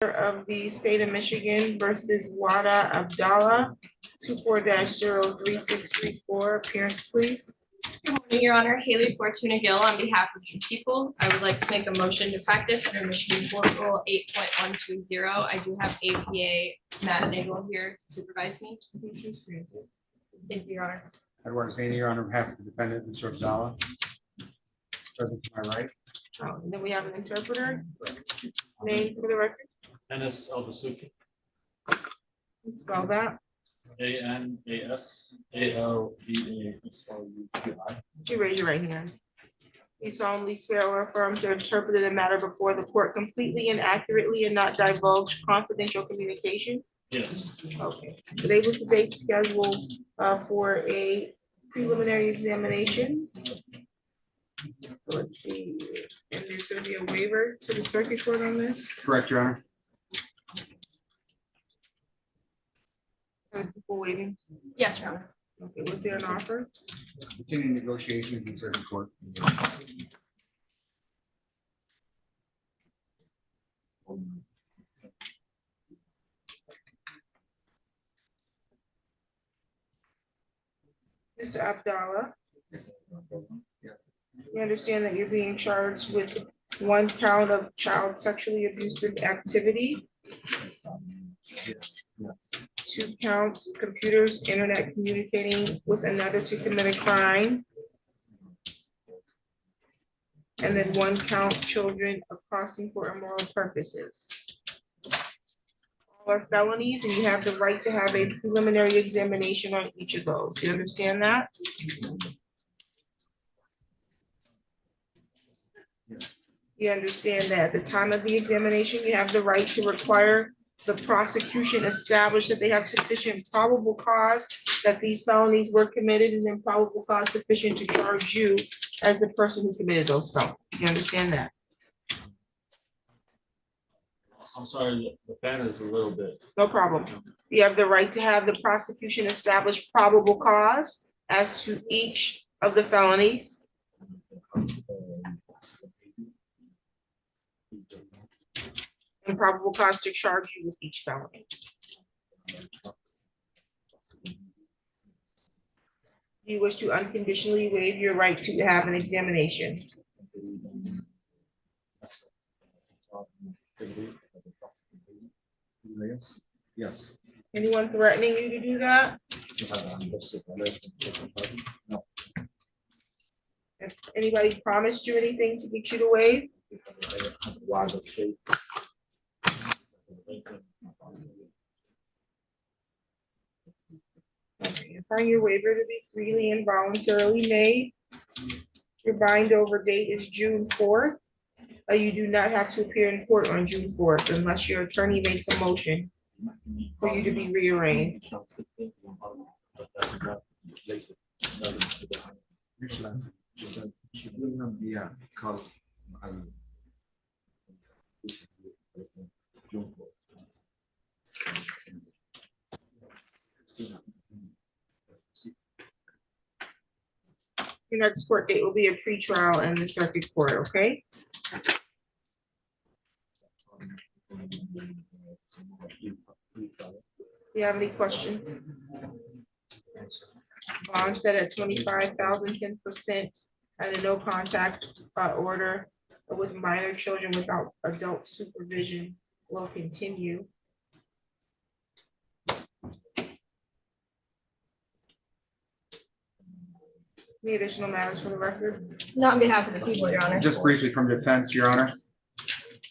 of the state of Michigan versus Wada Abdala, 24-03634. Appearance, please. Good morning, Your Honor. Haley Fortuna Gill on behalf of the people. I would like to make a motion to practice under Michigan Court Rule 8.120. I do have APA Matt Nagel here to supervise me. Thank you, Your Honor. Edward Zany, Your Honor, on behalf of the defendant, Mr. Abdala. Present to my right. And then we have an interpreter. Name for the record. Enes Elbasuki. Spell that. ANASALBASOUQI. Would you raise your right hand? You solemnly swear or affirm to interpret the matter before the court completely and accurately and not divulge confidential communication? Yes. Okay. Today was the date scheduled for a preliminary examination. Let's see, and there's going to be a waiver to the circuit court on this. Correct, Your Honor. People waiting. Yes, Your Honor. Okay, was there an offer? Continuing negotiations in circuit court. Mr. Abdallah, you understand that you're being charged with one count of child sexually abusive activity, 2 counts computers, internet communicating with another to commit a crime, and then 1 count children accosting for immoral purposes. All are felonies, and you have the right to have a preliminary examination on each of those. You understand that? You understand that at the time of the examination, you have the right to require the prosecution establish that they have sufficient probable cause that these felonies were committed, and then probable cause sufficient to charge you as the person who committed those felonies. You understand that? I'm sorry, the pen is a little bit. No problem. You have the right to have the prosecution establish probable cause as to each of the felonies. And probable cause to charge you with each felony. Do you wish to unconditionally waive your right to have an examination? Yes. Anyone threatening you to do that? If anybody promised you anything to get you to waive? Okay, you find your waiver to be freely and voluntarily made. Your bind over date is June 4th. You do not have to appear in court on June 4th unless your attorney makes a motion for you to be rearranged. Yeah. Your next court date will be a pretrial in the circuit court, okay? Do you have any questions? Bond set at 25,000, 10%, and a no contact order with minor children without adult supervision will continue. Any additional matters for the record? Not on behalf of the people, Your Honor. Just briefly from defense, Your Honor,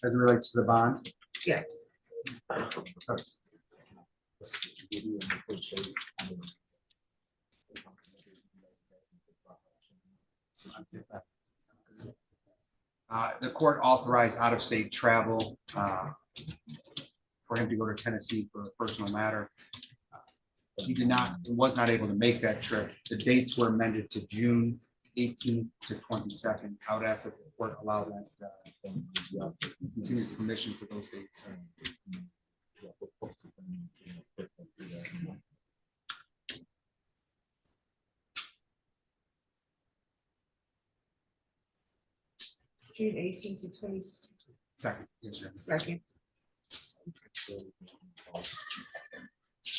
as it relates to the bond. Yes. The court authorized out-of-state travel for him to go to Tennessee for a personal matter. He was not able to make that trip. The dates were amended to June 18th to 22nd. I would ask that the court allow that continued permission for those dates. June 18th to 22nd. Yes, sir.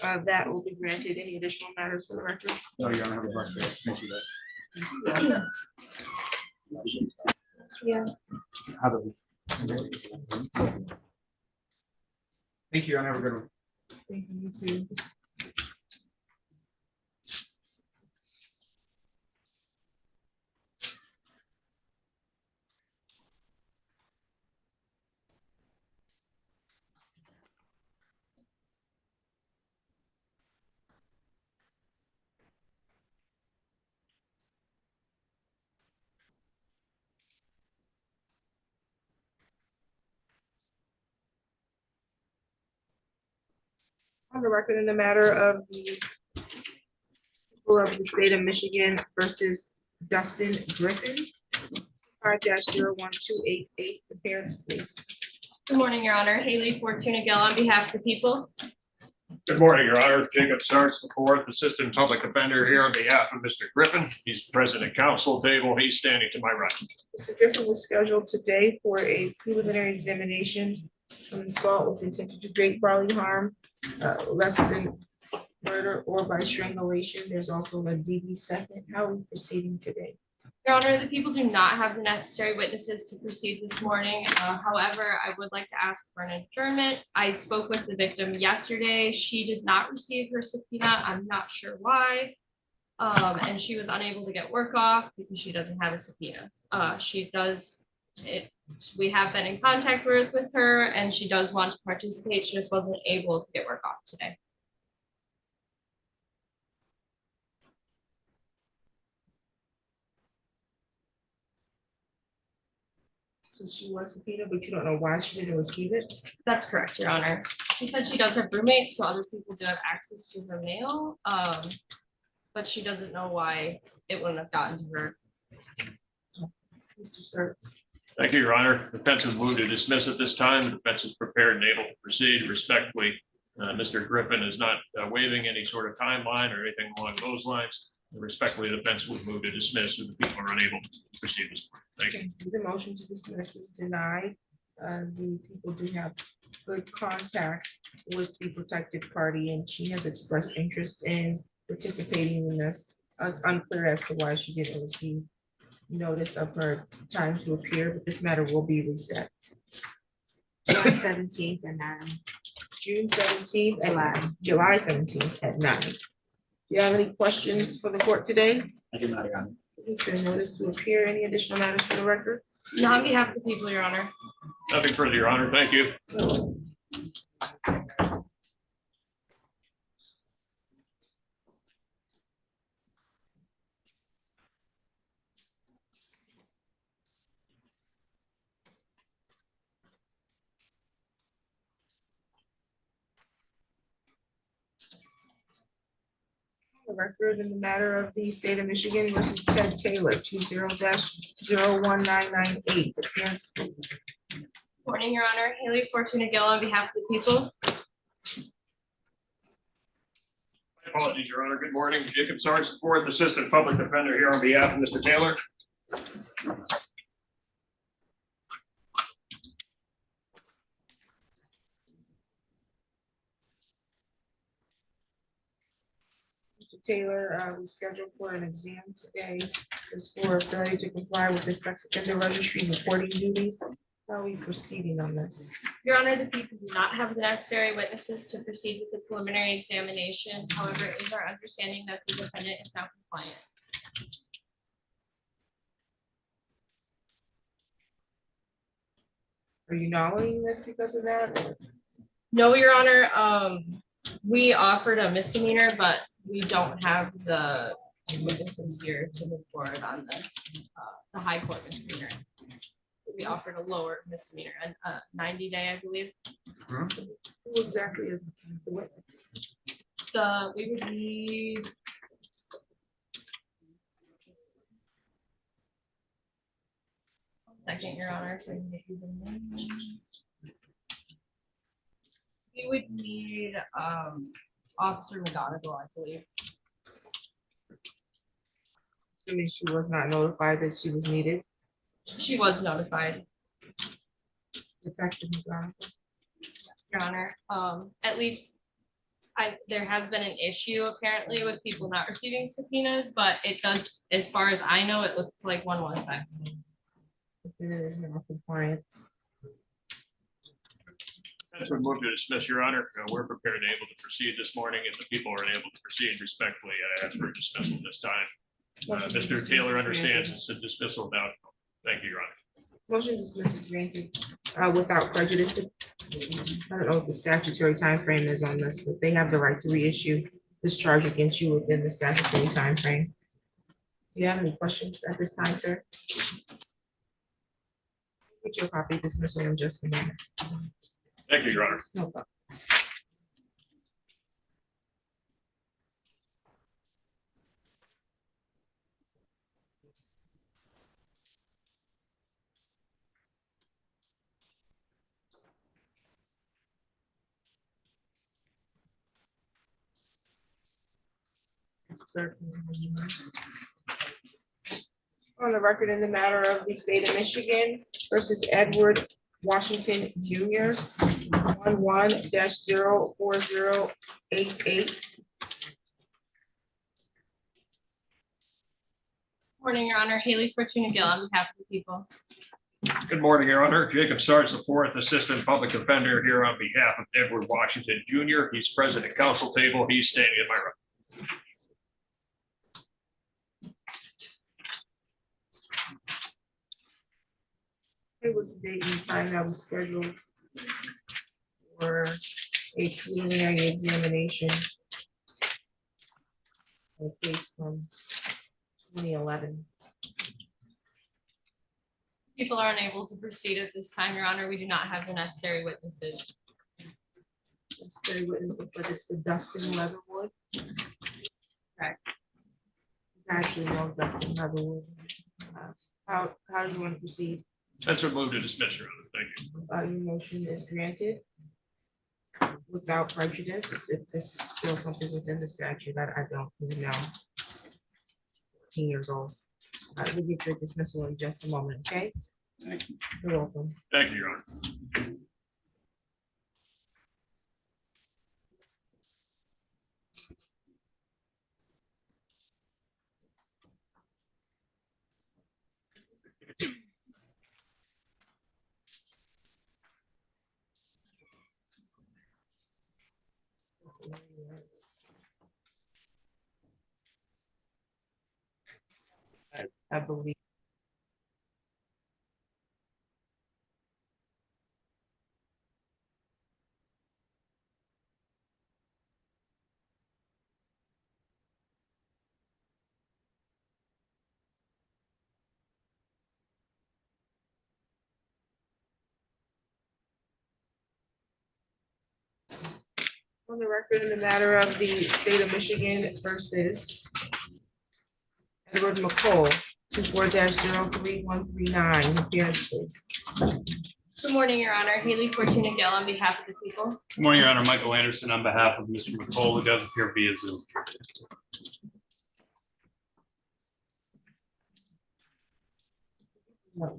That will be granted. Any additional matters for the record? No, Your Honor, have a blessed day. Thank you. Yeah. Have a- Thank you, Your Honor. Have a good one. Thank you, you too. On the record in the matter of the people of the state of Michigan versus Dustin Griffin. 5-01288, the parents, please. Good morning, Your Honor. Haley Fortuna Gill on behalf of the people. Good morning, Your Honor. Jacob Starks, the fourth Assistant Public Defender here on behalf of Mr. Griffin. He's present at council table. He's standing to my right. Mr. Griffin was scheduled today for a preliminary examination on assault with intent to do great bodily harm, less than murder or by strangulation. There's also a DV second. How are we proceeding today? Your Honor, the people do not have the necessary witnesses to proceed this morning. However, I would like to ask for an adjournment. I spoke with the victim yesterday. She did not receive her subpoena. I'm not sure why. And she was unable to get work off because she doesn't have a subpoena. We have been in contact with her and she does want to participate. She just wasn't able to get work off today. So she was subpoenaed, but you don't know why she didn't receive it? That's correct, Your Honor. She said she does have roommates, so other people do have access to her mail. But she doesn't know why it wouldn't have gotten to her. Mr. Sturts. Thank you, Your Honor. The defense is moved to dismiss at this time. The defense is prepared and able to proceed respectfully. Mr. Griffin is not waiving any sort of timeline or anything along those lines. Respectfully, the defense would move to dismiss if the people are unable to proceed this morning. Thank you. The motion to dismiss is denied. The people do have good contact with the protected party and she has expressed interest in participating in this. It's unclear as to why she didn't receive notice of her time to appear, but this matter will be reset. July 17th and 9. June 17th and July 17th at 9. Do you have any questions for the court today? I do not, Your Honor. Your notice to appear. Any additional matters for the record? Not on behalf of the people, Your Honor. Nothing further, Your Honor. Thank you. The record in the matter of the state of Michigan versus Ted Taylor, 20-01998. The parents, please. Morning, Your Honor. Haley Fortuna Gill on behalf of the people. My apologies, Your Honor. Good morning. Jacob Starks, the fourth Assistant Public Defender here on behalf of Mr. Taylor. Mr. Taylor, we scheduled for an exam today. This is for failure to comply with the sex offender registry reporting duties. How are we proceeding on this? Your Honor, the people do not have the necessary witnesses to proceed with the preliminary examination. However, it is our understanding that the defendant is now compliant. Are you nulling this because of that? No, Your Honor. We offered a misdemeanor, but we don't have the witnesses here to move forward on this, the high court misdemeanor. We offered a lower misdemeanor, a 90-day, I believe. Who exactly is the witness? We would need. Second, Your Honor, so I can get you the name. We would need Officer McGonigal, I believe. Assuming she was not notified that she was needed. She was notified. Detective McGonigal. Yes. Your Honor. At least there has been an issue apparently with people not receiving subpoenas, but it does, as far as I know, it looks like one was sent. It is not compliant. That's been moved to dismiss, Your Honor. We're prepared and able to proceed this morning. If the people are unable to proceed respectfully, I ask for dismissal this time. Motion to Mr. dismiss Taylor is understands granted. it's a dismissal now. Thank you, Your Honor. Motion to dismiss is granted without prejudice. I don't know what the statutory timeframe is on this, but they have the right to reissue this charge against you within the statutory timeframe. Do you have any questions at this time, sir? Get your copy of dismissal in just a moment. Thank you, Your Honor. No problem. On the record in the matter of the state of Michigan versus Edward Washington Jr. 11-04088. Morning, Your Honor. Haley Fortuna Gill on behalf of the people. Good morning, Your Honor. Jacob Sarge, the fourth assistant public defender here on behalf of Edward Washington Jr. He's present at council table. He's standing at my right. It was the date and time that was scheduled for a preliminary examination. A case from 2011. People are unable to proceed at this time, Your Honor. We do not have the necessary witnesses. It's the witness, looks like it's the Dustin Leatherwood. Correct. You actually know Dustin Leatherwood. How do you want to proceed? That's a move to dismiss, Your Honor. Thank you. Your motion is granted without prejudice. If this is still something within the statute, I don't even know. 14 years old. We'll get your dismissal in just a moment, okay? Thank you. You're welcome. Thank you, Your Honor. I believe. On the record in the matter of the state of Michigan versus Edward McColl, 24-03139, appearance please. Good morning, Your Honor. Haley Fortuna Gill on behalf of the people. Good morning, Your Honor. Michael Anderson on behalf of Mr. McColl, who does appear via Zoom.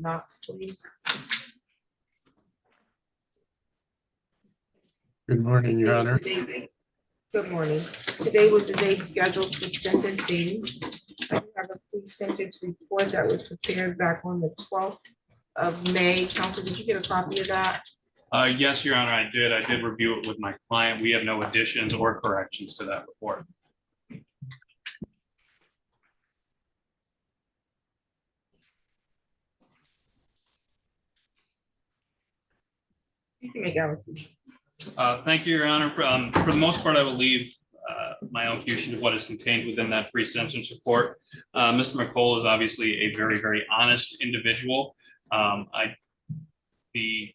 Knox, please. Good morning, Your Honor. Good morning. Today was the date scheduled for sentencing. I have a pre-sentence report that was prepared back on the 12th of May. Counsel, did you get a copy of that? Yes, Your Honor, I did. I did review it with my client. We have no additions or corrections to that report. You can make allocution. Thank you, Your Honor. For the most part, I will leave my allocution to what is contained within that pre-sentence report. Mr. McColl is obviously a very, very honest individual. The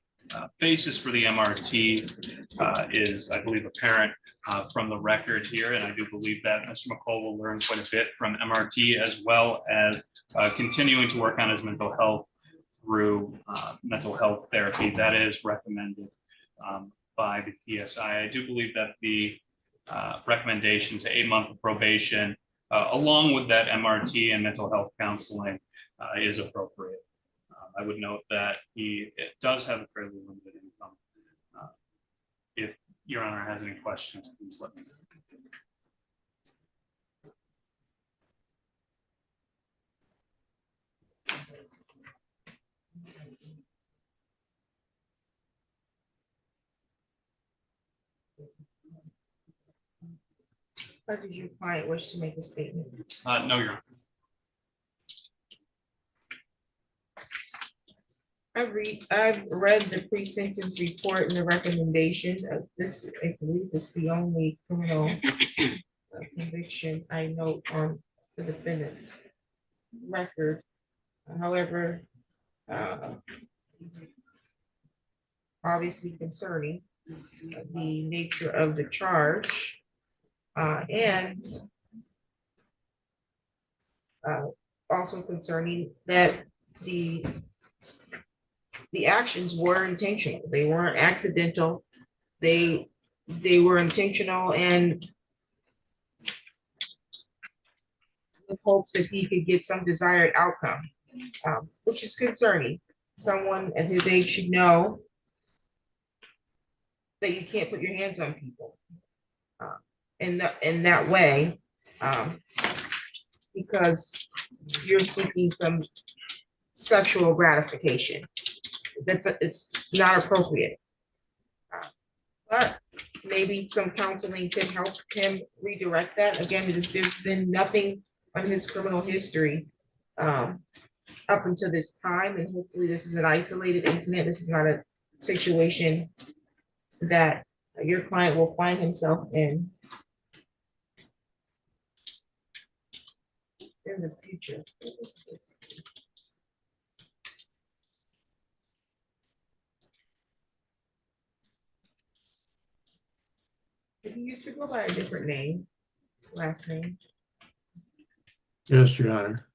basis for the MRT is, I believe, apparent from the record here, and I do believe that Mr. McColl will learn quite a bit from MRT, as well as continuing to work on his mental health through mental health therapy that is recommended by the PSI. I do believe that the recommendation to 8 months of probation, along with that MRT and mental health counseling, is appropriate. I would note that he does have a fairly limited income. Your Honor has any questions, please let me know. Or did your client wish to make a statement? No, Your Honor. I've read the pre-sentence report and the recommendation of this, I believe is the only criminal conviction I note on the defendant's record. However, obviously concerning the nature of the charge, and also concerning that the actions were intentional. They weren't accidental. They were intentional, and with hopes that he could get some desired outcome, which is concerning. Someone at his age should know that you can't put your hands on people in that way, because you're seeking some sexual gratification. It's not appropriate. But maybe some counseling can help him redirect that. Again, there's been nothing on his criminal history up until this time, and hopefully this is an isolated incident. This is not a situation that your client will find himself in the future. What is this? He used to go by a different name, last name. Yes, Your Honor.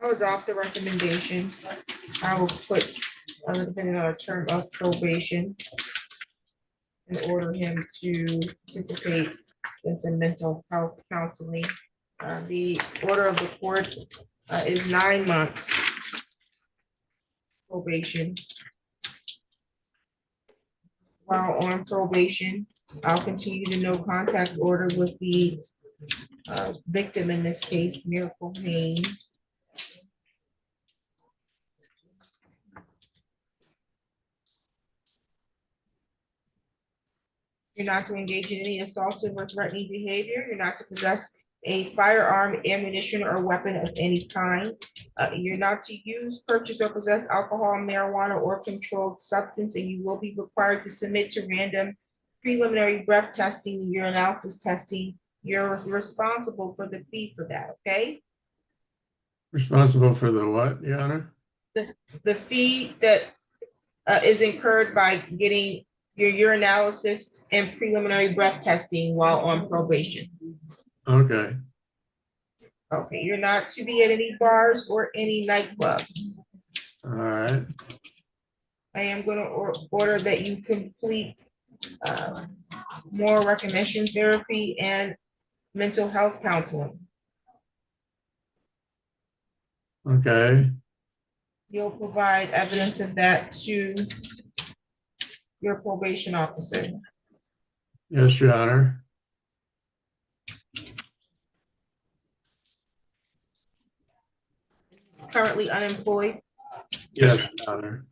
I'll adopt the recommendation. I will put, depending on a term of probation, and order him to participate in some mental health counseling. The order of the court is 9 months probation. While on probation, I'll continue the no contact order with the victim, in this case, Miracle Haynes. You're not to engage in any assaultive or threatening behavior. You're not to possess a firearm, ammunition, or weapon of any kind. You're not to use, purchase, or possess alcohol, marijuana, or controlled substance, and you will be required to submit to random preliminary breath testing and urinalysis testing. You're responsible for the fee for that, okay? Responsible for the what, Your Honor? The fee that is incurred by getting your urinalysis and preliminary breath testing while on probation. Okay. Okay, you're not to be at any bars or any nightclubs. All right. I am going to order that you complete more recognition therapy and mental health counseling. Okay. You'll provide evidence of that to your probation officer. Yes, Your Honor. Currently unemployed. Yes, Your Honor.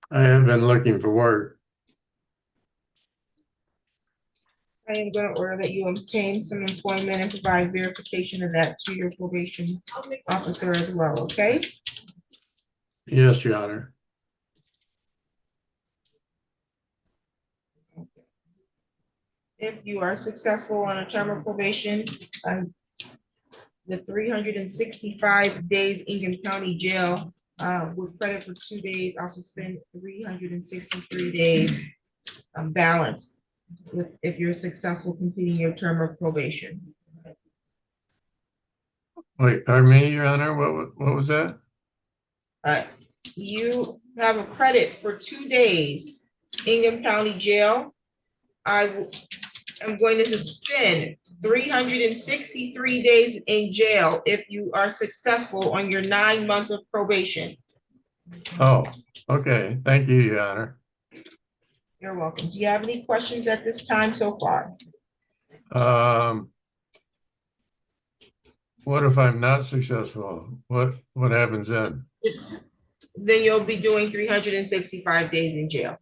I have been looking for work. I am going to order that you obtain some employment and provide verification of that to your probation officer as well, okay? Yes, Your Honor. If you are successful on a term of probation, the 365 days Ingham County Jail with credit for 2 days, I'll suspend 363 days balance if you're successful completing your term of probation. Wait, pardon me, Your Honor, what was that? You have a credit for 2 days, Ingham County Jail. I am going to suspend 363 days in jail if you are successful on your 9 months of probation. Oh, okay, thank you, Your Honor. You're welcome. Do you have any questions at this time so far? What if I'm not successful? What happens then? Then you'll be doing 365 days in jail.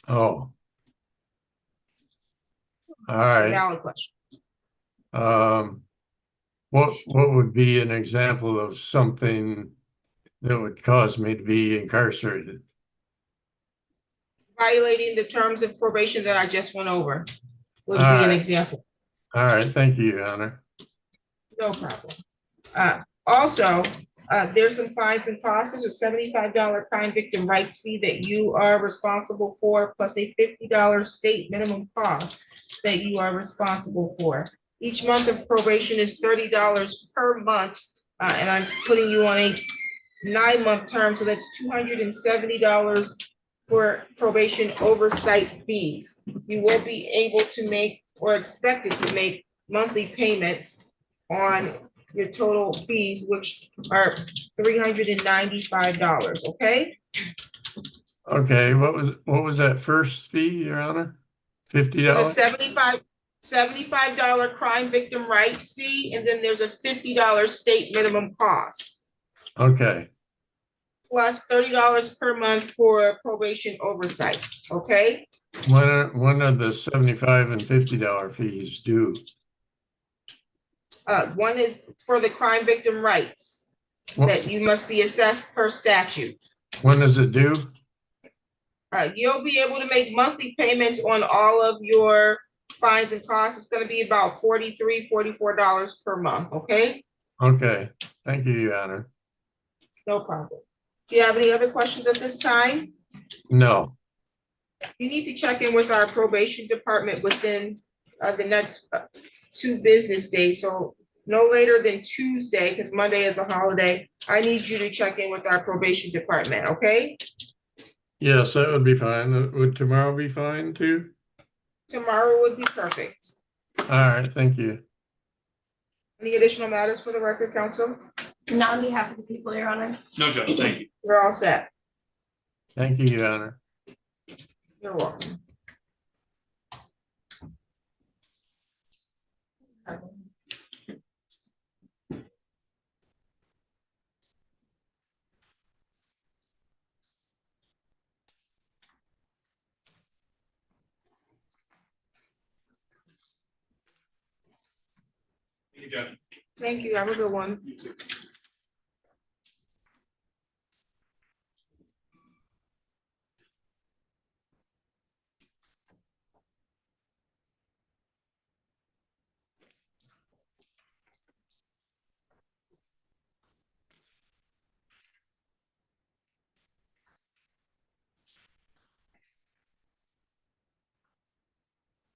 Oh. All right. Valid question. What would be an example of something that would cause me to be incarcerated? Violating the terms of probation that I just went over would be All an right. example. All right, thank you, Your Honor. No problem. Also, there's some fines and costs. There's a $75 crime victim rights fee that you are responsible for, plus a $50 state minimum cost that you are responsible for. Each month of probation is $30 per month, and I'm putting you on a 9-month term, so that's $270 for probation oversight fees. You will be able to make or expected to make monthly payments on your total fees, which are $395, okay? Okay, what was that first fee, Your Honor? There's a $50? $75 crime victim rights fee, and then there's a $50 state minimum cost, Okay, plus $30 per month for probation oversight, okay? when are the $75 and $50 fees due? One is for the crime victim rights that you must be assessed per statute. When is it due? You'll be able to make monthly payments on all of your fines and costs. It's gonna be about $43, $44 per month, okay? Okay, thank you, Your Honor. No problem. Do you have any other questions at this time? No, You need to check in with our probation department within the next 2 business days. So no later than Tuesday, because Monday is a holiday. I need you to check in with our probation department, okay? yes, that would be fine. Would tomorrow be fine too? Tomorrow would be perfect. All right, thank you. Any additional matters for the record, counsel? Not on behalf of the people, Your Honor. No, Judge, thank you. We're all set. Thank you, Your Honor. You're welcome. Thank you, Judge. Thank you. Have a good one. You too.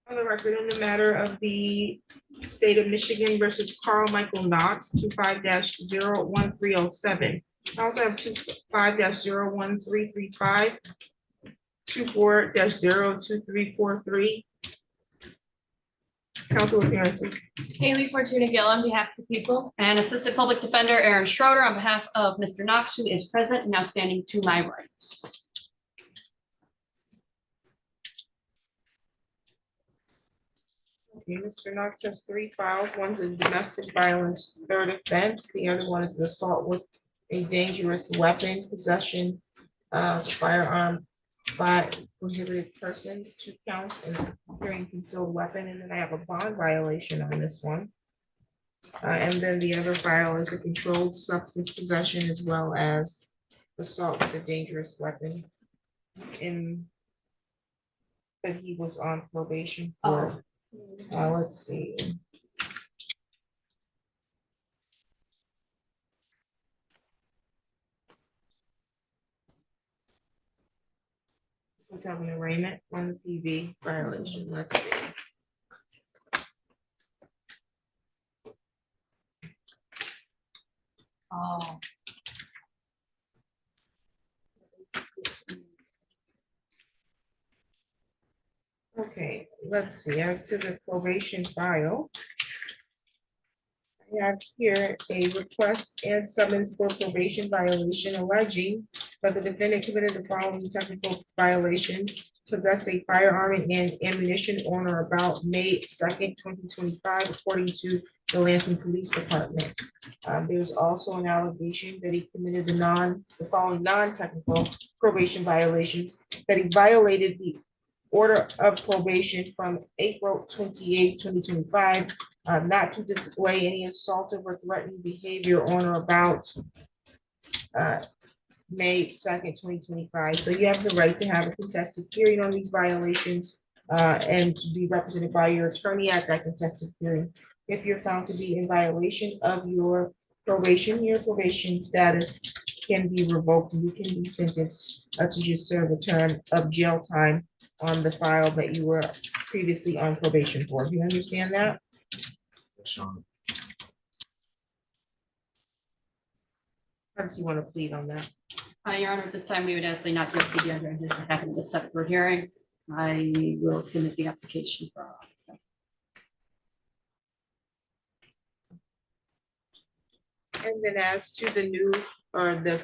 On the record, in the matter of the state of Michigan versus Michael Knox, 25-01307. I also have 25-01335, 24-02343. Council appearances. Haley Fortuna Gill on behalf of the people. And Assistant Public Defender Aaron Schroeder on behalf of Mr. Knox, who is present and now standing to my rights. Okay, Mr. Knox has 3 files. One's a domestic violence third offense. The other one is an assault with a dangerous weapon, possession of firearm by prohibited persons, 2 counts, and carrying concealed weapon. And then I have a bond violation on this one. And then the other file is a controlled substance possession as well as assault with a dangerous weapon. That he was on probation for. Let's see. Let's have an arraignment on the PV violation. Let's see. Oh. Okay, let's see, as to the probation file. I have here a request and summons for probation violation alleging that the defendant committed the following technical violations: possessed a firearm and ammunition on or about May 2nd, 2025, according to the Lansing Police Department. There's also an allegation that he committed the following non-technical probation violations: that he violated the order of probation from April 28, 2025, not to display any assaultive or threatening behavior on or about May 2nd, 2025. So you have the right to have a contested hearing on these violations and to be represented by your attorney at that contested hearing. If you're found to be in violation of your probation status can be revoked and you can be sentenced to just serve a term of jail time on the file that you were previously on probation for. Do you understand that? How does you want to plead on that? Your Honor, at this time, we would ask not to proceed under this having the separate hearing. I will submit the application for our office. And then as to the new or the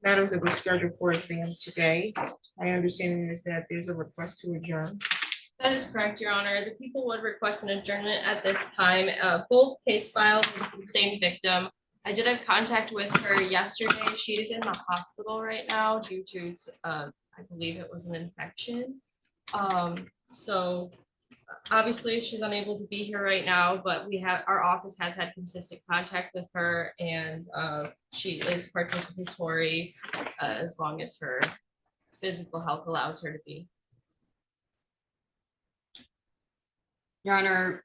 matters that were scheduled for exam today, my understanding is that there's a request to adjourn. That is correct, Your Honor. The people would request an adjournment at this time. Both case files, it's the same victim. I did have contact with her yesterday. She is in the hospital right now due to, I believe it was an infection. So obviously she's unable to be here right now, but our office has had consistent contact with her, and she is participatory as long as her physical health allows her to be. Your Honor,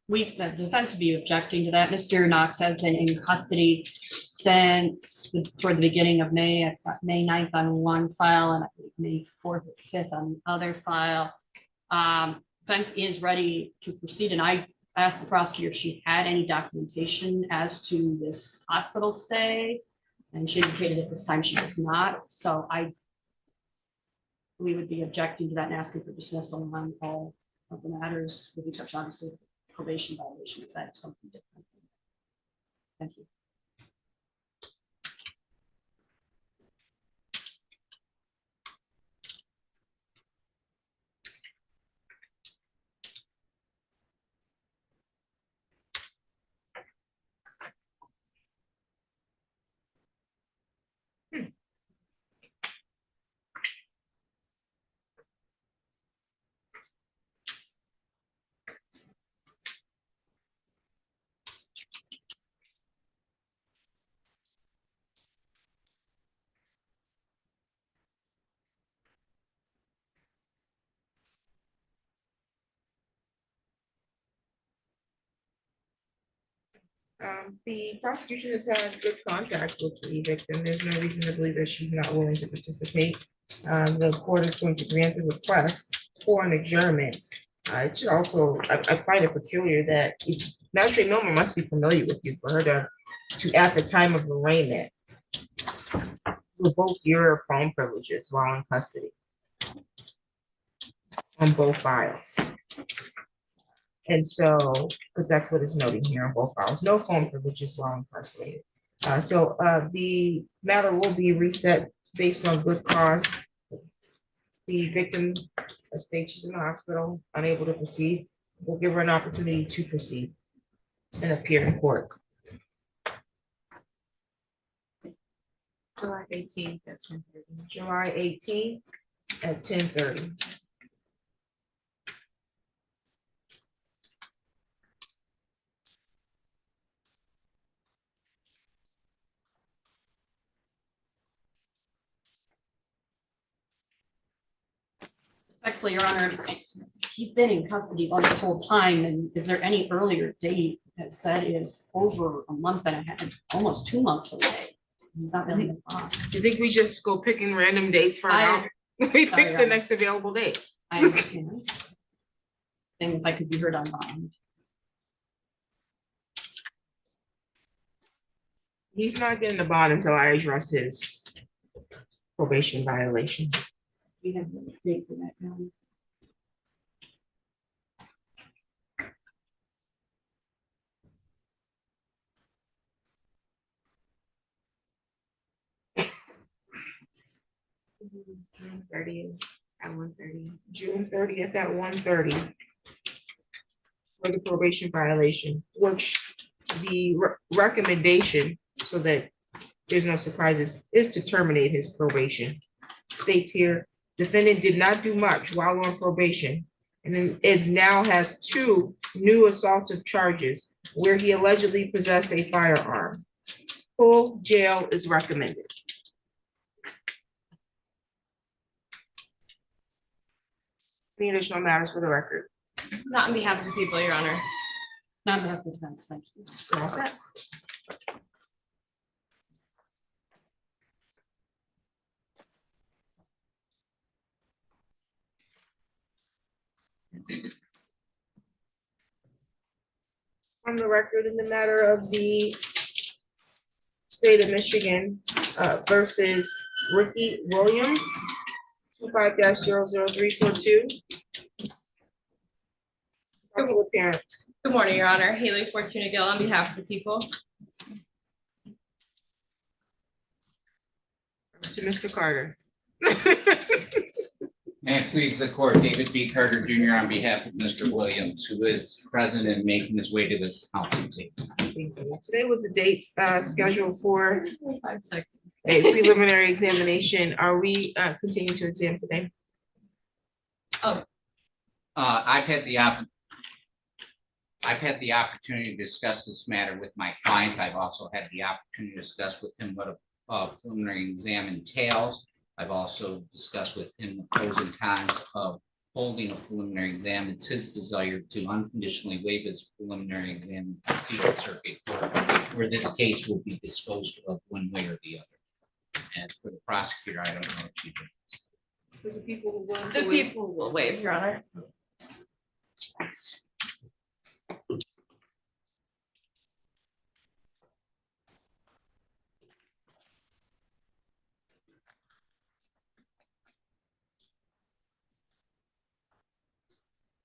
the defense would be objecting to that. Mr. Knox has been in custody since toward the beginning of May, May 9th on one file and I believe May 4th or 5th on the other file. Defense is ready to proceed, and I asked the prosecutor if she had any documentation as to this hospital stay, and she indicated at this time she does not. So we would be objecting to that and asking for dismissal on all of the matters, with the exception obviously of probation violation. Is that something different? Thank you. The prosecution has had good contact with the victim. There's no reason to believe that she's not willing to participate. The court is going to grant the request for an adjournment. It should also, I find it peculiar that Magistrate Milmer must be familiar with you for her to at the time of arraignment, revoke your phone privileges while in custody on both files. And so, because that's what it's noting here on both files, no phone privileges while incarcerated. So the matter will be reset based on good cause. The victim states she's in the hospital, unable to proceed. We'll give her an opportunity to proceed and appear in court. July 18th at 10:30. July 18th at 10:30. Respectfully, Your Honor, he's been in custody all this whole time, and is there any earlier date that said is over a month and a half, almost 2 months away? He's not really involved. Do you think we just go picking random dates for now? We Sorry, picked the Your next available date. I understand. And if I could be heard on bond. He's not getting the bond until I address his probation violation. We have a date for that now. June 30th at 1:30. June 30th at 1:30 for the probation violation, which the recommendation, so that there's no surprises, is to terminate his probation. States here, defendant did not do much while on probation, and then is now has 2 new assaultive charges where he allegedly possessed a firearm. Full jail is recommended. Any additional matters for the record? Not on behalf of the people, Your Honor. Not enough defense, thank you. You're all set. On the record, in the matter of the state of Michigan versus Ricky Williams, 25-00342. Couple of parents. Good morning, Your Honor. Haley Fortuna Gill on behalf of the people. To Mr. Carter. May it please the court, David B. Carter Jr. on behalf of Mr. Williams, who is present and making his way to the council table. Thank you. Today was the date scheduled for 5 seconds. a preliminary examination. Are we continuing to examine today? I've had the opportunity to discuss this matter with my client. I've also had the opportunity to discuss with him what a preliminary exam entails. I've also discussed with him the pros and cons of holding a preliminary exam. It's his desire to unconditionally waive his preliminary exam in the Secret Circuit Court, where this case will be disposed of one way or the other. And for the prosecutor, I don't know if she does. Because the people who want The to wait. people will waive, Your Honor.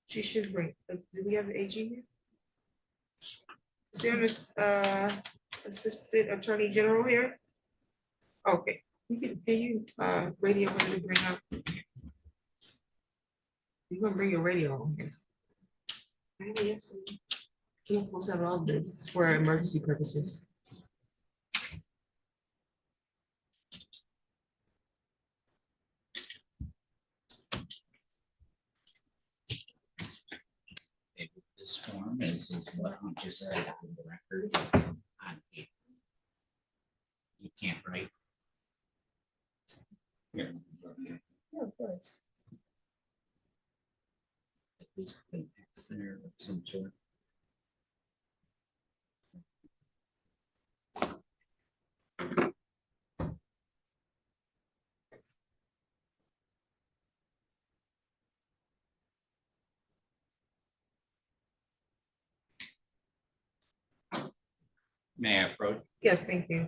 She should bring, do we have the AG here? Is there an assistant attorney general here? Okay, can you radio her to bring up? You're gonna bring your radio on here. Yes. We'll post out all this for emergency purposes. This form is what we just said on the record on paper. You can't write. Here. Yeah, of course. At least put an X there of some sort. May I approach? Yes, thank you.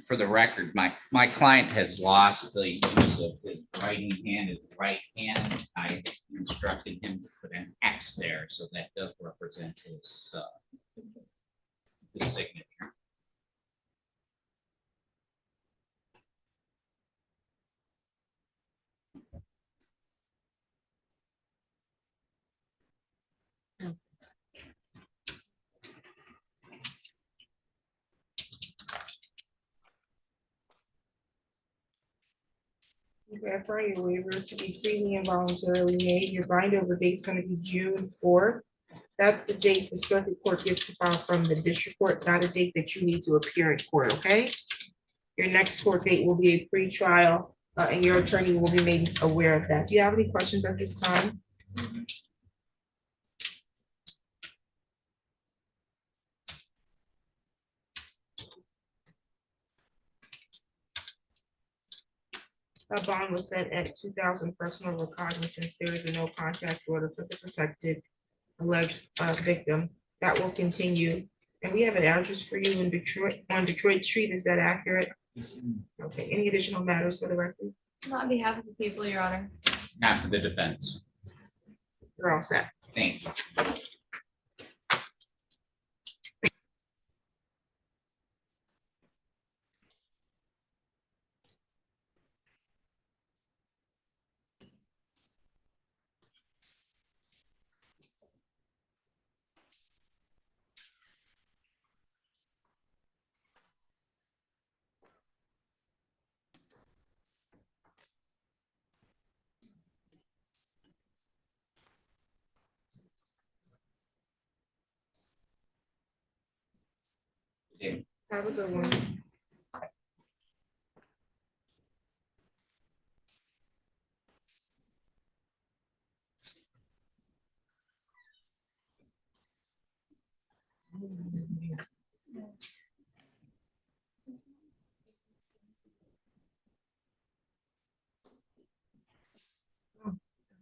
For the record, my client has lost the use of his writing hand, his right hand. I instructed him to put an X there, so that does represent his signature. Okay, I find your waiver to be freely and voluntarily made. Your bind over date is going to be June 4th. That's the date the circuit court gets to file from the district court, not a date that you need to appear in court, okay? Your next court date will be a pre-trial, and your attorney will be made aware of that. Do you have any questions at this time? A bond was set at 2,000 personal recognizance. There is a no contact order for the protected alleged victim. That will continue. And we have an address for you in Detroit, on Detroit Street. Is that accurate? Okay, any additional matters for the record? On behalf of the people, Your Honor. Not for the defense. You're all set. Thank you. Have a good one.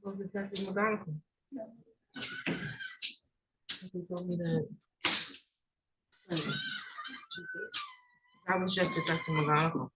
Well, Detective McGonigal. He told me that. That was just Detective McGonigal.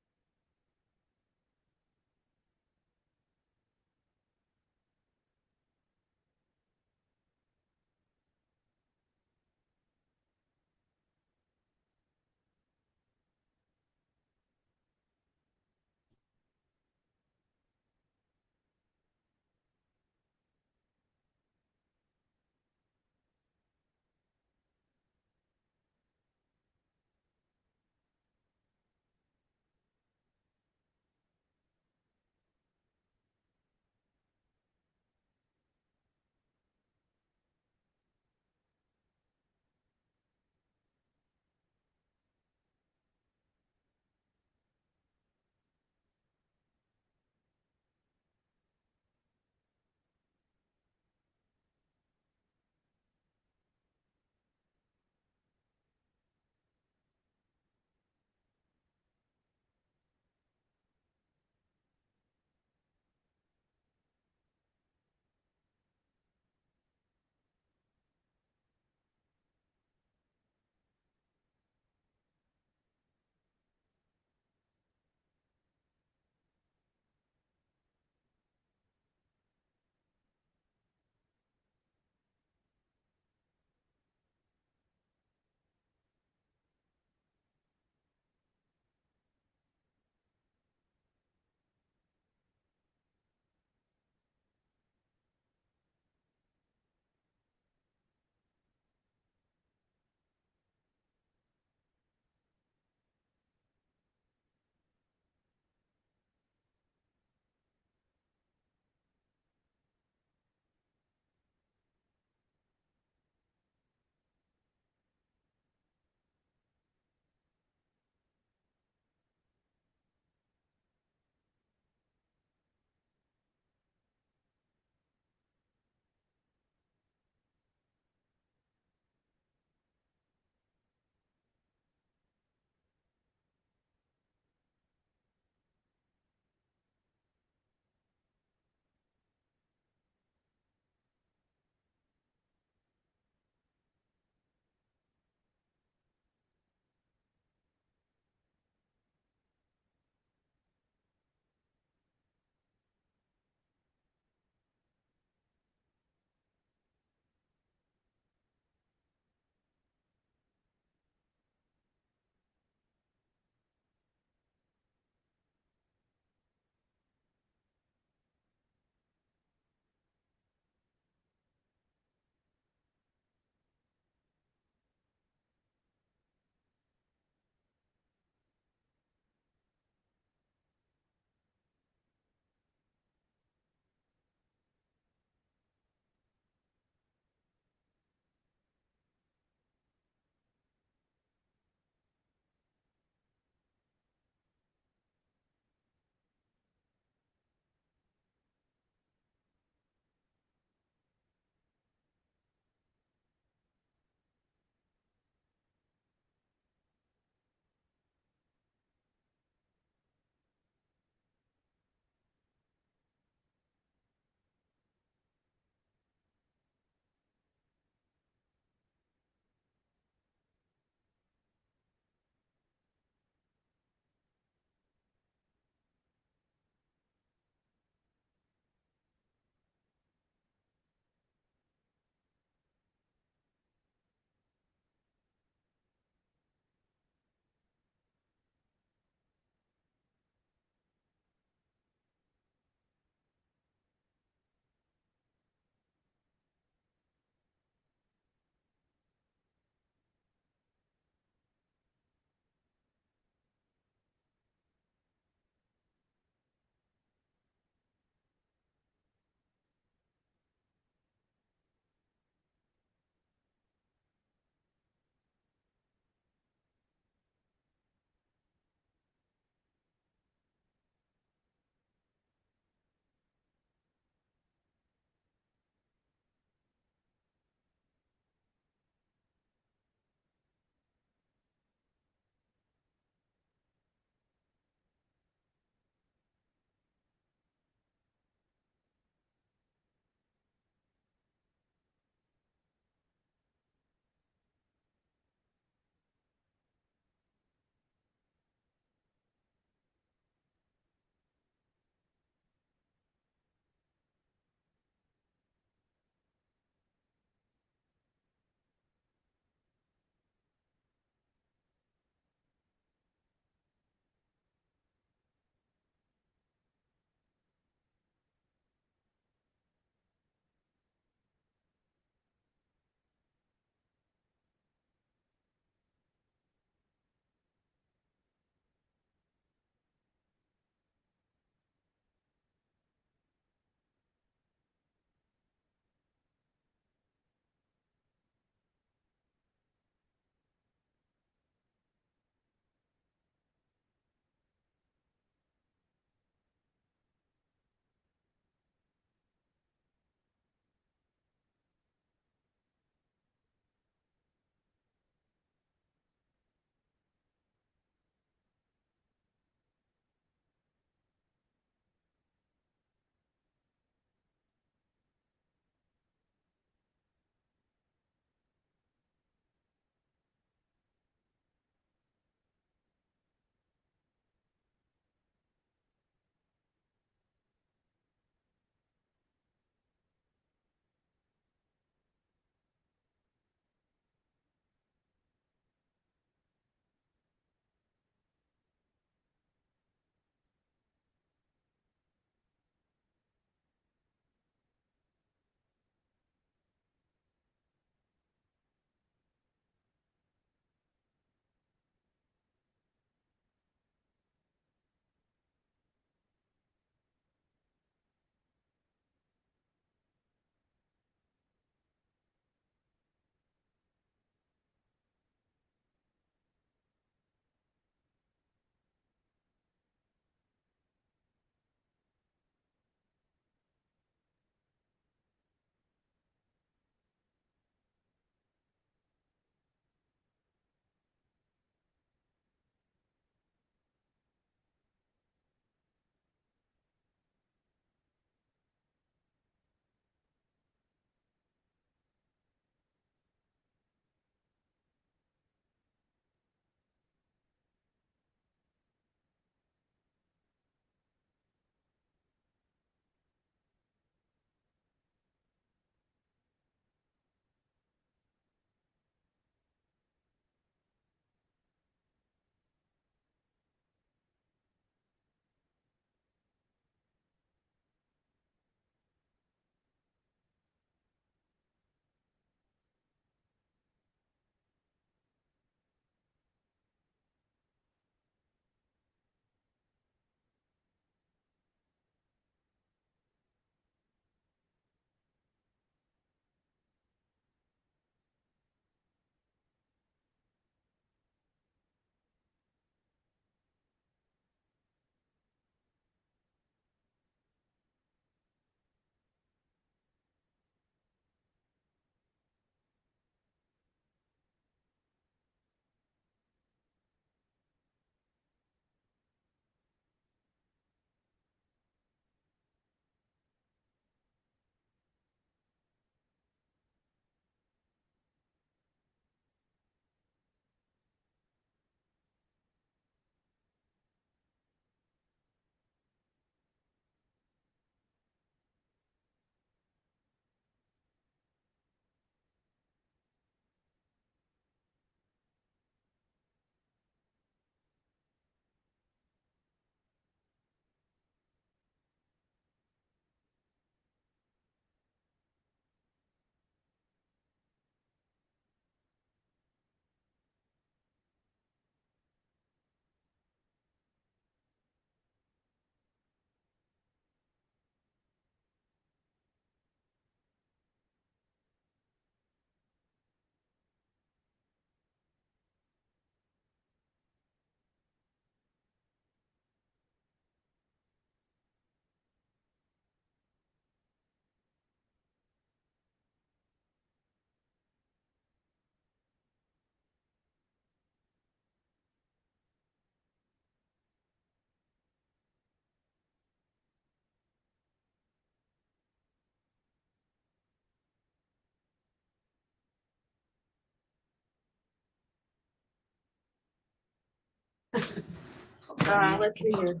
Let's see here.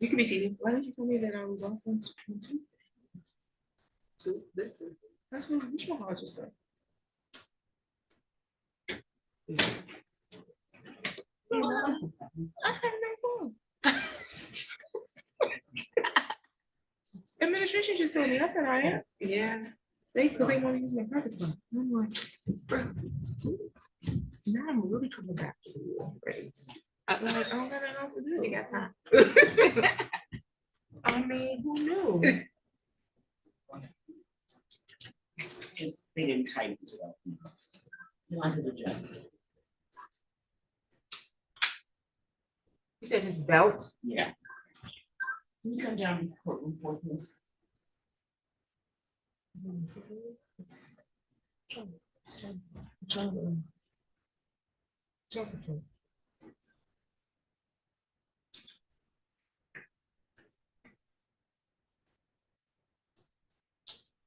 You can be seated. Why did you tell me that I was off on Tuesday? This is, that's what, which one I just said? I had no phone. Administration just told me, I said I am. Yeah. Because they want to use my practice phone. I'm like, bruh, now I'm really coming back to the grades. I'm like, I don't got nothing else to do. You got time. I mean, who knew? Just they didn't type as well. Under the job. You said his belt? Yeah. Can you come down to the courtroom for this?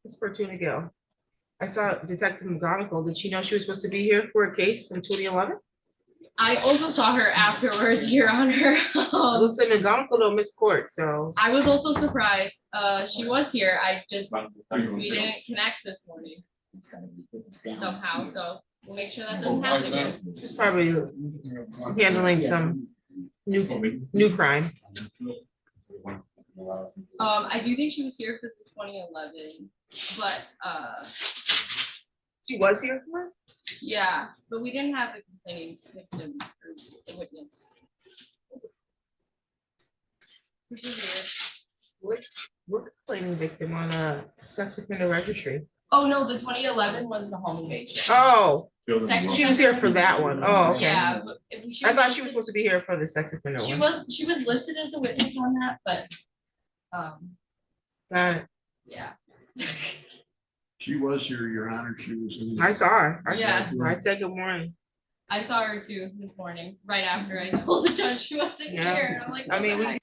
Miss Fortuna Gill. I saw Detective McGonigal. Did she know she was supposed to be here for a case from 2011? I also saw her afterwards, Your Honor. Looks like McGonigal don't miss court, so. I was also surprised. She was here. we didn't connect this morning somehow, so we'll make sure that doesn't happen again. She's probably handling some new crime. I do think she was here for the 2011, but She was here for it? yeah, but we didn't have the complaining victim or the witness. This is weird. We're complaining victim on a sex offender registry. Oh, no, the 2011 was the home invasion. Oh, Sex she was here for that one. Oh, okay. Yeah. But I thought she was supposed to be here for the sex offender She one. was listed as a witness on that, but Got it. yeah. She was here, Your Honor. She was in. I saw her. Yeah. I said good morning. I saw her too this morning, right after I told the judge she wasn't Yeah. here. I'm like, I mean, what the heck?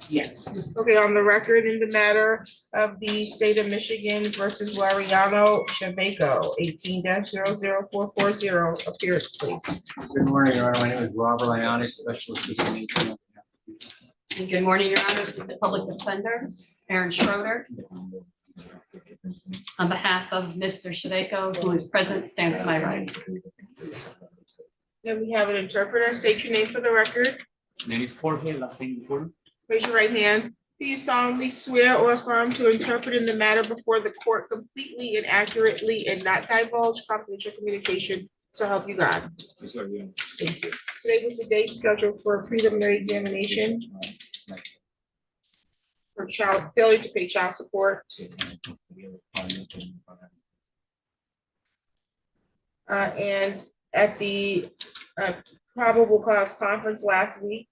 Yes. Okay, on the record in the matter of the state of Michigan versus Lariano Shabgo, 18-00440, appearance, please. Good morning, Your Honor. My name is Robert Liani, Special Assistant Attorney. Good morning, Your Honor. This is the public defender, Aaron Schroeder. On behalf of Mr. Shabgo, who is present, stands to my right. Then we have an interpreter. State your name for the record. Name is Jorge, last name before. Raise your right hand. Do you solemnly swear or affirm to interpret in the matter before the court completely and accurately and not divulge confidential communication, so help you God? Thank you. Today was the date scheduled for a preliminary examination for failure to pay child support. And at the probable cause conference last week,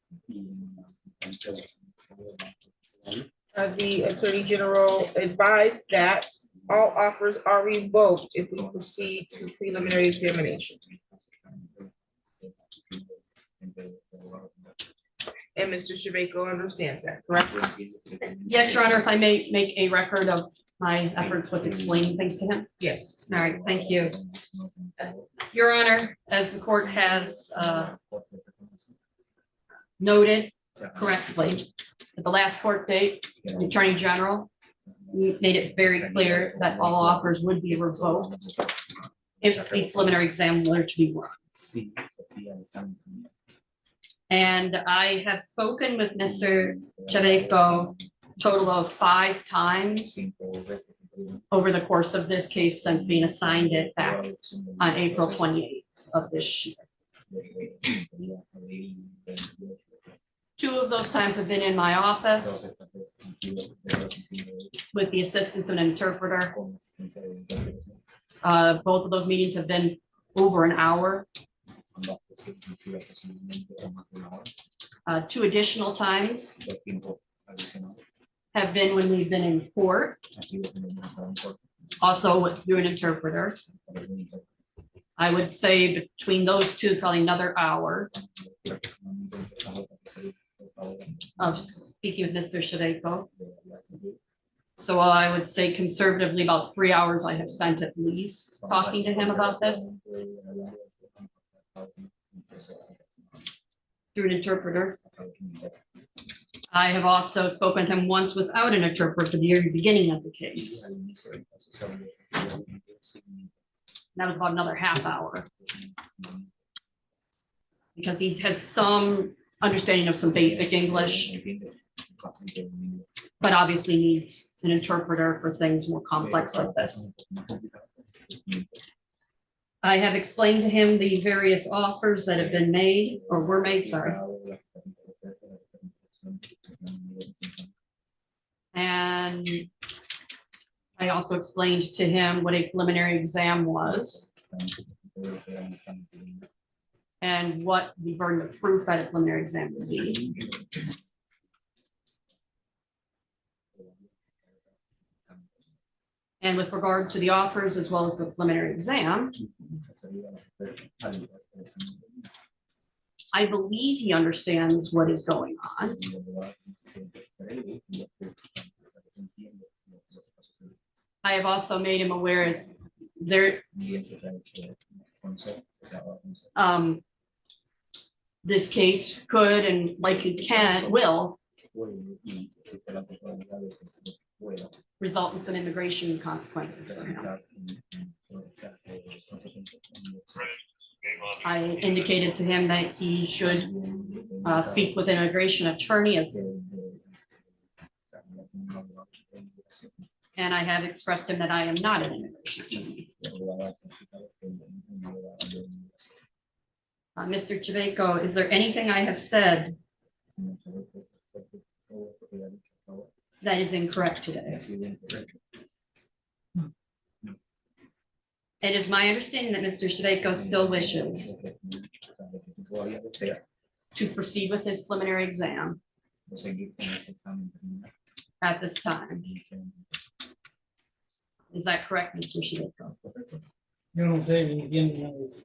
the Attorney General advised that all offers are revoked if we proceed to preliminary examination. And Mr. Shabgo understands that, correct? Yes, Your Honor, if I may make a record of my efforts with explaining things to him. Yes. All right, thank you. Your Honor, as the court has noted correctly, at the last court date, the Attorney General made it very clear that all offers would be revoked if the preliminary exam were to be run. And I have spoken with Mr. Shabgo total of 5 times over the course of this case since being assigned it back on April 28th of this year. 2 of those times have been in my office with the assistance of an interpreter. Both of those meetings have been over an hour. 2 additional times have been when we've been in court, also through an interpreter. I would say between those 2, probably another hour. of speaking with Mr. Shabgo. So I would say conservatively about 3 hours I have spent at least talking to him about this through an interpreter. I have also spoken with him once without an interpreter at the very beginning of the case. That was about another half hour. Because he has some understanding of some basic English, but obviously needs an interpreter for things more complex like this. I have explained to him the various offers that have been made or were made, sorry. And I also explained to him what a preliminary exam was and what the burden of proof at a preliminary exam would be. And with regard to the offers as well as the preliminary exam, I believe he understands what is going on. I have also made him aware is there. This case could and likely will result in some immigration consequences for him. I indicated to him that he should speak with an immigration attorney and I have expressed him that I am not an immigration attorney. Mr. Shabgo, is there anything I have said that is incorrect today? It is my understanding that Mr. Shabgo still wishes to proceed with his preliminary exam at this time. Is that correct, Mr. Shabgo? Yo no sé, ni entiendo nada de eso.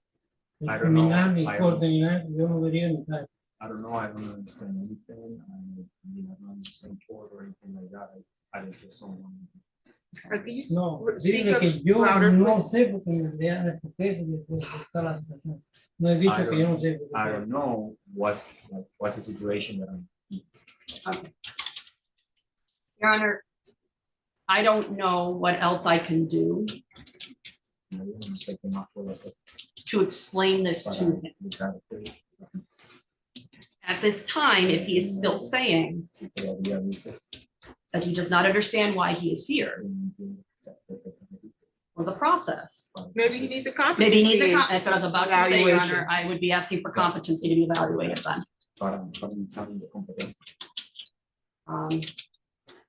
Ni I don't know. criminal, ni I corte, don't- ni nada, yo no vería ni nada. I don't know, I don't understand anything, I don't understand court or anything like that, I just don't want. Are these, No, speak dice up que yo louder, no please. sé porque me vean el paquete de cómo está la situación. No he dicho que yo no sé. I don't know what's the situation that I'm. Okay. Your Honor, I don't know what else I can do to explain this to him. At this time, if he is still saying that he does not understand why he is here or the process. Maybe he needs a Maybe he needs competency. that's what I was about to say, Your evaluation. Honor. I would be asking for competency to be evaluated then.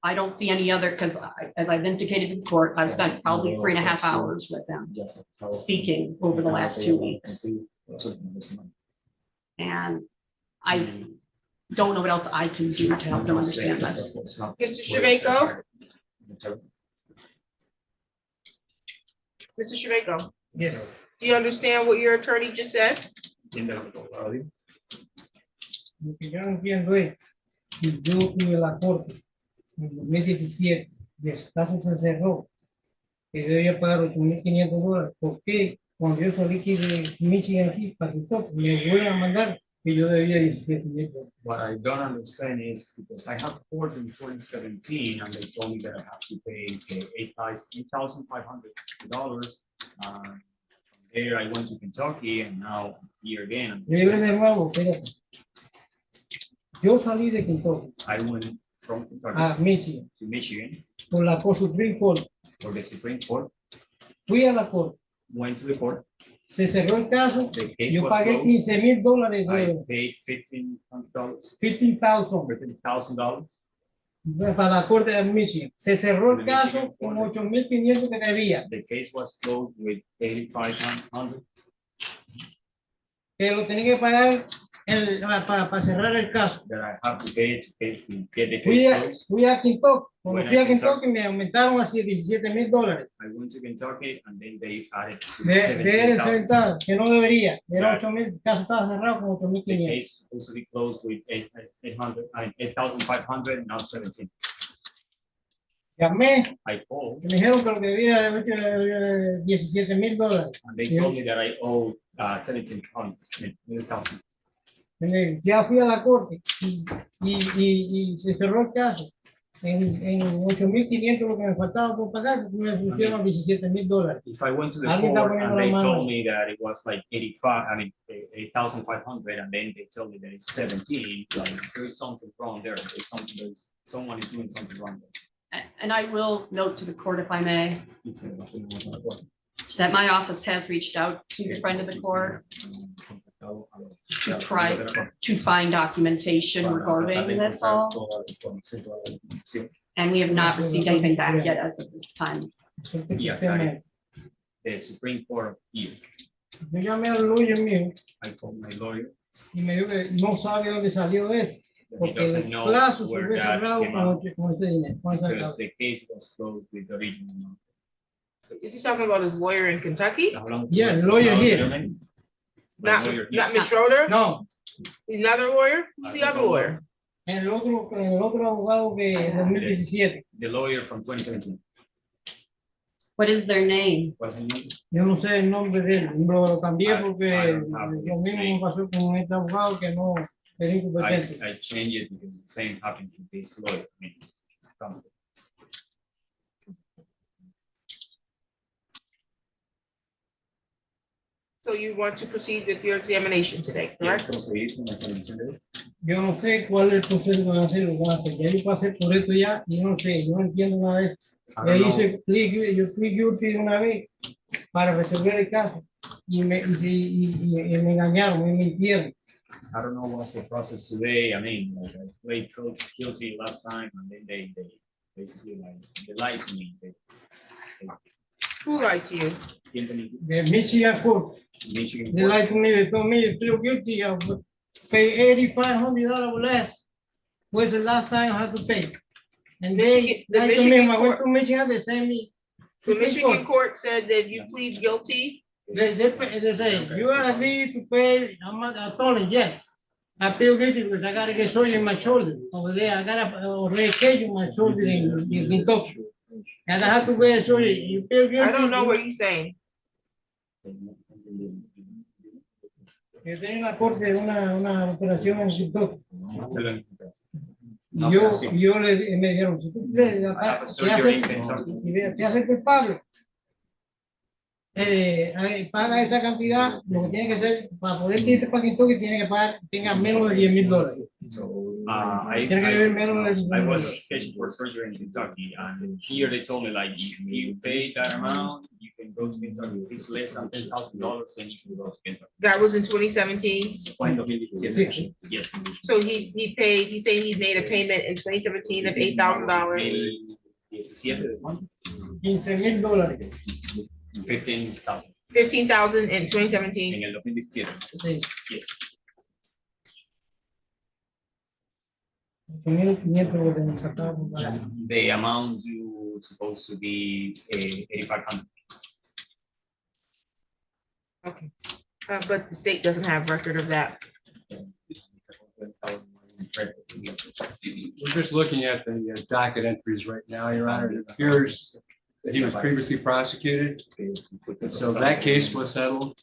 I don't see any other, because as I've indicated in court, I've spent probably 3.5 hours with them speaking over the last 2 weeks. And I don't know what else I can do to help them understand this. Mr. Shabgo? Mr. Shabgo, Yes. do you understand what your attorney just said? Lo que yo no entiendo es, si yo fui a la corte en 2017 y el caso se cerró, que yo debía pagar $8,500, ¿por qué cuando yo salí aquí de Michigan aquí para Kentucky me vuelven a mandar que yo debía $17,000? What I don't understand is because I have court in 2017 and they told me that I have to pay $8,500. From there I went to Kentucky and now here again. Libre de nuevo, espérate. Yo salí de Kentucky I went from Kentucky a Michigan to Michigan por la Supreme Court. for the Supreme Court, Fui a la corte, went to the court. se cerró el caso, The case yo was pagué closed. $15,000 I paid $1,500, $15,000 $15,000. para la corte de Michigan. Se cerró el caso con $8,500 que debía, The case was closed with $8,500 que lo tenía que pagar para cerrar el caso. that I have to pay to get the case closed. Fui a Kentucky, cuando When fui a I Kentucky- Kentucky me aumentaron así $17,000 I went to Kentucky and then they added to de ese 17,000. ventana, que no debería, era Right. 8,000, el caso estaba cerrado con The 8,500. case supposed to be closed with 8,500, not 17. Llamé, I called me dijeron que lo que debía era $17,000. and they told me that I owe 17,000. Ya fui a la corte y se cerró el caso en 8,500 lo que me faltaba por pagar, porque me pusieron $17,000. If I went to the Alguien está court poniendo and la they mano. told me that it was like 8,500, and then they told me that it's 17, like there is something wrong there. There's something that's, someone is doing something wrong there. And I will note to the court, if I may, It's, that my office has reached out to the friend of the court to try to find documentation regarding this all, and we have not received anything back yet as of this time. Yeah, the Supreme Court here. Yo llamé al lawyer mío I told my lawyer, y me dijo que no sabe dónde salió eso, that he porque doesn't el know plazo se where hubiese that cerrado came out, con ese dinero, con esa because causa. the case was closed with the original amount. Is he talking about his lawyer in Kentucky? Yeah, the lawyer here. Not, Lawyer here. not Ms. Schroeder? No, Another lawyer? Who's the other lawyer? el otro abogado que en 2017. The lawyer from 2017. What is their name? What's his name? Yo no sé el nombre de él, lo cambié I porque don't have lo his mismo me name. pasó con este abogado que no era incompetente. I changed it because the same happened to this lawyer. I mean, So you want to proceed with your examination today, correct? Yo no sé cuál es el proceso que van a hacer, lo van a hacer. Ya yo pasé por esto ya y yo no sé, yo no entiendo nada de esto. I Ya don't hice yo fui guilty una vez para resolver el caso y me engañaron, me mintieron. I don't know what's the process today. I mean, like I played guilty last time, and then they basically like they lied to me. Who lied to you? The Michigan court, Michigan they court. lied to me, they told me to plead guilty, I would pay $8,500 less. Was the last time I had to pay. And they The lied to me, Michigan when I went court- to Michigan, they sent me. The Supreme Michigan Court. court said that if you plead guilty, They say, you agree to pay, I told him, yes. I feel guilty because I gotta get surgery in my shoulder. Over there, I got a reschedule my shoulder in Kentucky. And I have to wear surgery. You feel guilty? I don't know what he's saying. Yo tenía una corte de una operación en Kentucky. No, Yo, sí. me dijeron, si tú te haces culpable, paga esa cantidad, lo que tiene que ser, para poder irte para Kentucky, tiene que pagar, tenga menos de $10,000. I Tiene que deber menos de I was $10,000. scheduled for surgery in Kentucky, and here they told me like, if you pay that amount, you can go to Kentucky. If it's less than $10,000, then you can go to Kentucky. That was in 2017. Fue en 2017. Yes. So he's saying he made a payment in 2017 of $8,000. 17 de cuánto? $15,000. 15,000 $15,000 in 2017. en el 2017. Sí. Yes. 8,500 lo que me faltaba por pagar. The amount you supposed to be 8,500. Okay. But the state doesn't have record of that. We're just looking at the docket entries right now, Your Honor. It appears that he was previously prosecuted. So that case was settled.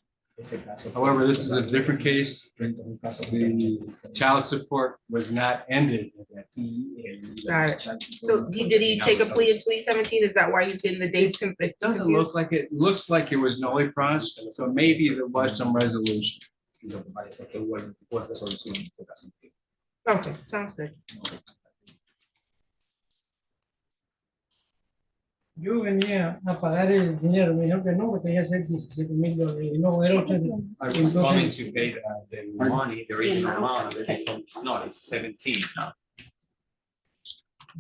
However, this is a different case. The child support was not ended. Got it. So did he take a plea in 2017? Is that why he's getting the dates It doesn't look confused? like it. Looks like it was nully processed, so maybe there was some resolution. Okay, sounds good. Yo venía a pagar el dinero, me dijeron que no, que tenía que ser $17,000. No, era 80. I was coming to pay the money, the original amount, and they told me it's not, it's 17 now.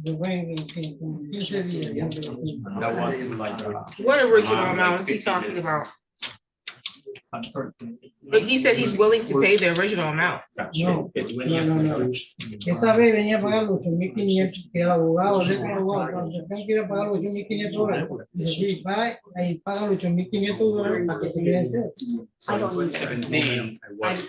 Yo vengo en 15 días. ya me decían. And that wasn't like. What original amount is he talking about? But he said he's willing to pay the original amount. No. Esa vez venía a pagar los 8,500 que el abogado, el abogado, cuando se tenga que ir a pagar los $8,500, dice, sí, paga los $8,500 para que se queden cero. So in 2017, I was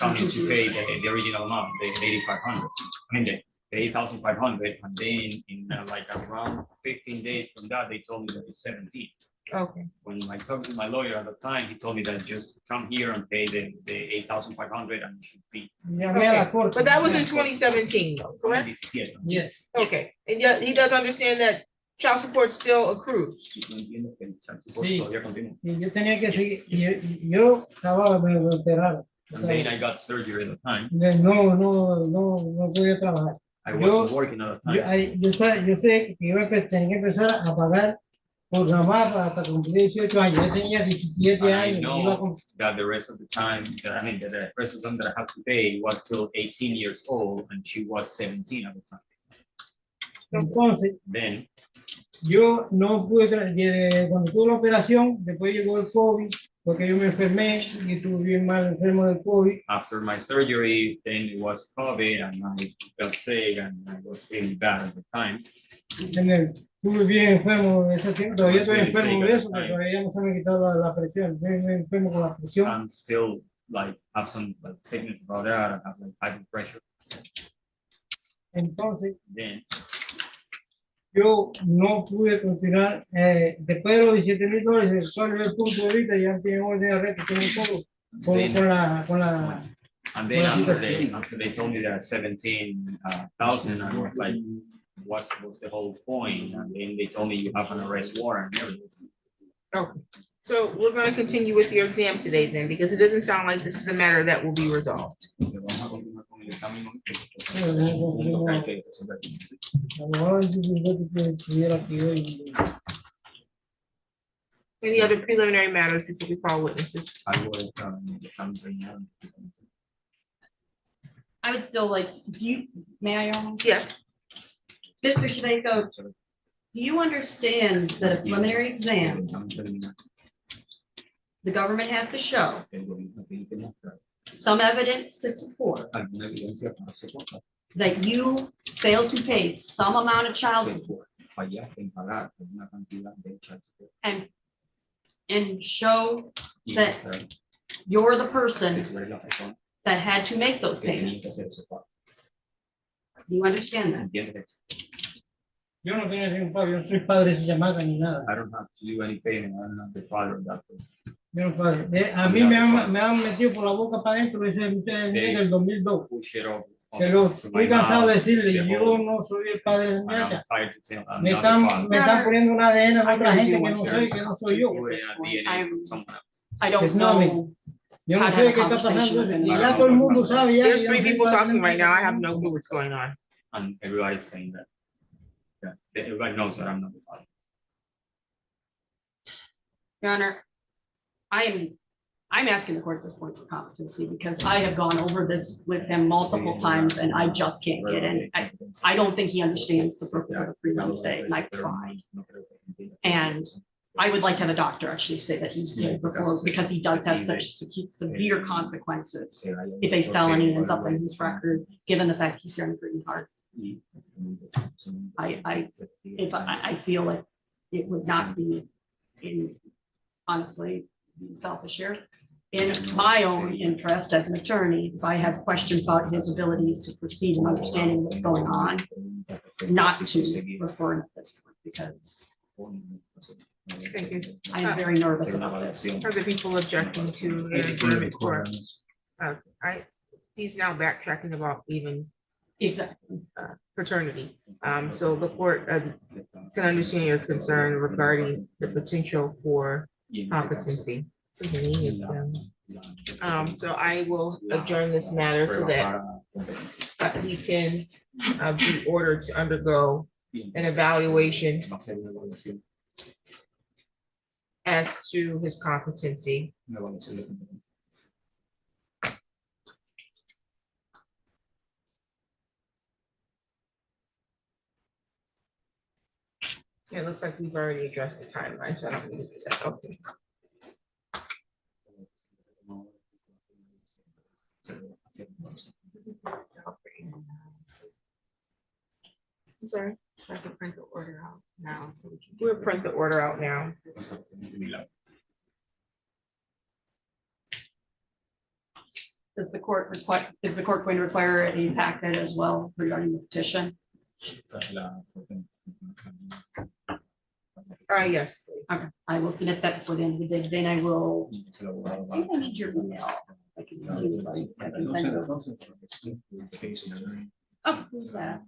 coming to pay the original amount, the 8,500. I mean, the 8,500, and then in like around 15 days from that, they told me that it's 17. Okay, When I talked to my lawyer at the time, he told me that just come here and pay the 8,500 and it should be. Llamé a la corte. but that was in 2017, though, correct? Yes. Okay, and yet he does understand that child support still accrues. Sí. Y yo tenía que seguir, y yo estaba, me operaron. O And sea, then I got surgery at the time. no podía trabajar. I Yo- wasn't working at the time. Yo sé que tenía que empezar a pagar programar hasta cumplir 18 años. Yo tenía 17 And I años. Iba know con, that the rest of the time, the rest of them that I have to pay was till 18 years old and she was 17 at the time. entonces, Then yo no pude, cuando tuve la operación, después llegó el COVID, porque yo me enfermé y estuve bien mal enfermo del COVID. after my surgery, then it was COVID and I got sick and I was really bad at the time. Estuve bien enfermo de ese tiempo, todavía estoy Really enfermo sick de at eso, the porque time. todavía no se me ha quitado la presión. Estoy muy enfermo con la presión. I'm still like have some like sickness about that. I have like high blood pressure. Entonces, Then yo no pude continuar, después de los $17,000, ¿cuál es el punto ahorita? Ya tienen orden de arresto, tienen todo, con la, and then after they told me that 17,000, I was like, what's the whole point? And then they told me you have an arrest warrant and everything. Okay, so we're gonna continue with your exam today then, because it doesn't sound like this is a matter that will be resolved. Dice, vamos a continuar con el examen hoy. a lo mejor si yo estuviera aquí hoy. Any other preliminary matters before we call witnesses? Algo del examen terminado. I would still like, may I, Your Honor? Yes, Mr. Shabgo, do you understand that a preliminary exam, Examen terminado. the government has to show El gobierno tiene que mostrar some evidence to support alguna evidencia para soportar that you failed to pay some amount of child que support fallaste en pagar una cantidad de child support and show y that mostrar you're the que person tú eres la persona that had to make those que tenía que payments. hacer ese pago. Do you understand that? ¿Entiendes eso? Yo no tenía ningún pago, yo no soy padre de esa chamaca ni nada. I don't have to do any payment. I don't have the father of that person. Yo no padre. A mí me han metido por la boca para adentro ese del 2002. Push it over. Pero to my estoy cansado de mouth, decirle, the yo whole- no soy el padre de la and I'm muchacha. tired to tell I'm Me not the están father. poniendo un ADN a I otra really gente do que want no to soy, que no soy yo. Put it at DNA from someone else. I don't It's not me. know. Yo no I've sé had a qué está conversation pasando. with him. Y ya todo el mundo sabe ya. there's que yo three no soy people padre de talking right now. I have muchacha. no clue what's going on. And everybody's saying that. Yeah, everybody knows that I'm not the father. Your Honor, I'm asking the court at this point for competency because I have gone over this with him multiple times and I just can't get in. I don't think he understands the purpose of a prelim today, and I've tried. And I would like to have a doctor actually say that he's good before, because he does have such severe consequences if a felony ends up in his record, given the fact he's here on a green card. I feel like it would not be honestly, being selfish here, in my own interest as an attorney, if I have questions about his abilities to proceed and understanding what's going on, not to refer him at this point, because Thank you. I am very nervous about this. Other people objecting to the court. He's now backtracking about even Exactly. paternity. So the court can understand your concern regarding the potential for competency. So I will adjourn this matter so that he can be ordered to undergo an evaluation as to his competency. It looks like we've already addressed the timeline, so I don't need to do that. Okay. I'm sorry. I can print the order out now. We'll print the order out now. Does the court require, is the court going to require a packet as well regarding the petition? Yes, please. Okay, I will submit that before the end of the day. Then I will. I think I need your email. I can see, like, I can send it over. Oh, who's that?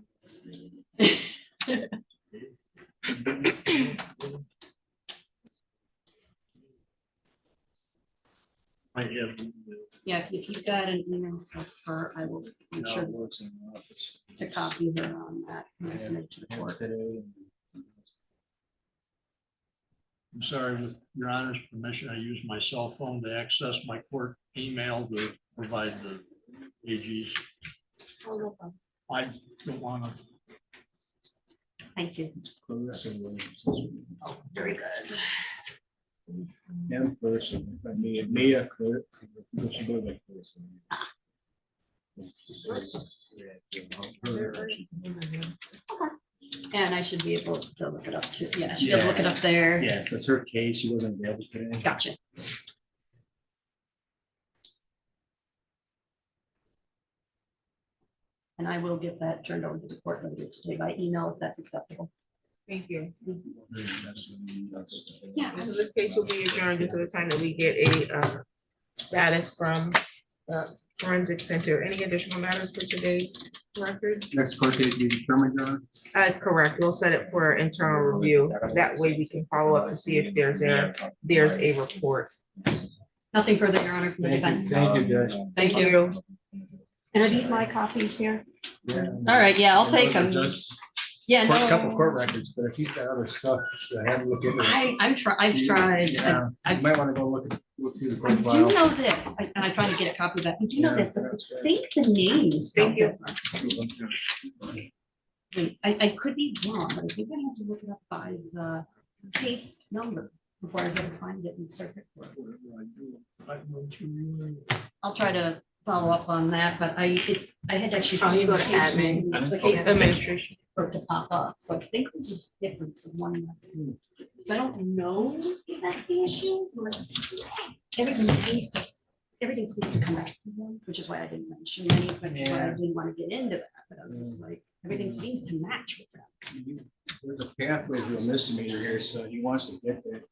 Yeah, if you've got an email for her, I will make sure to copy her on that. And send it to the court. I'm sorry, with your honor's permission, I use my cell phone to access my court email to provide the AG's. I don't want to. Thank you. Oh, very good. And person, I mean, Mia, clerk. And I should be able to look it up too. Yeah, I should be able to look it up there. Yeah, so it's her case. She wasn't available today. Gotcha. And I will get that turned over to the court later today by email if that's acceptable. Thank you. Yeah. So this case will be adjourned until the time that we get a status from the forensic center. Any additional matters for today's record? Next court date be determined, Your Honor? Correct. We'll set it for internal review. That way we can follow up to see if there's a report. Nothing further, Your Honor, from the defense. Thank you, Judge. Thank you. And are these my copies here? All right, yeah, I'll take them. Yeah, A couple no, court records, but if you've got other stuff, have a look into it. I've tried. Yeah, I've- you might want to go look through the I court do file. know this, and I try to get a copy of that. I do know this, but I think the names. Thank you. Wait, I could be wrong, but I think I have to look it up by the case number before I can find it in circuit court. I'll try to follow up on that, but I had actually. Oh, you go to case admin. name, the case Administration. for it to pop up, so I think there's a difference of one. I don't know if that's the issue. But everything seems to come out, which is why I didn't mention any, but why I didn't want to get into that, but I was just like, everything seems to match with that. There's a pathway to a misdemeanor here, so he wants to get there.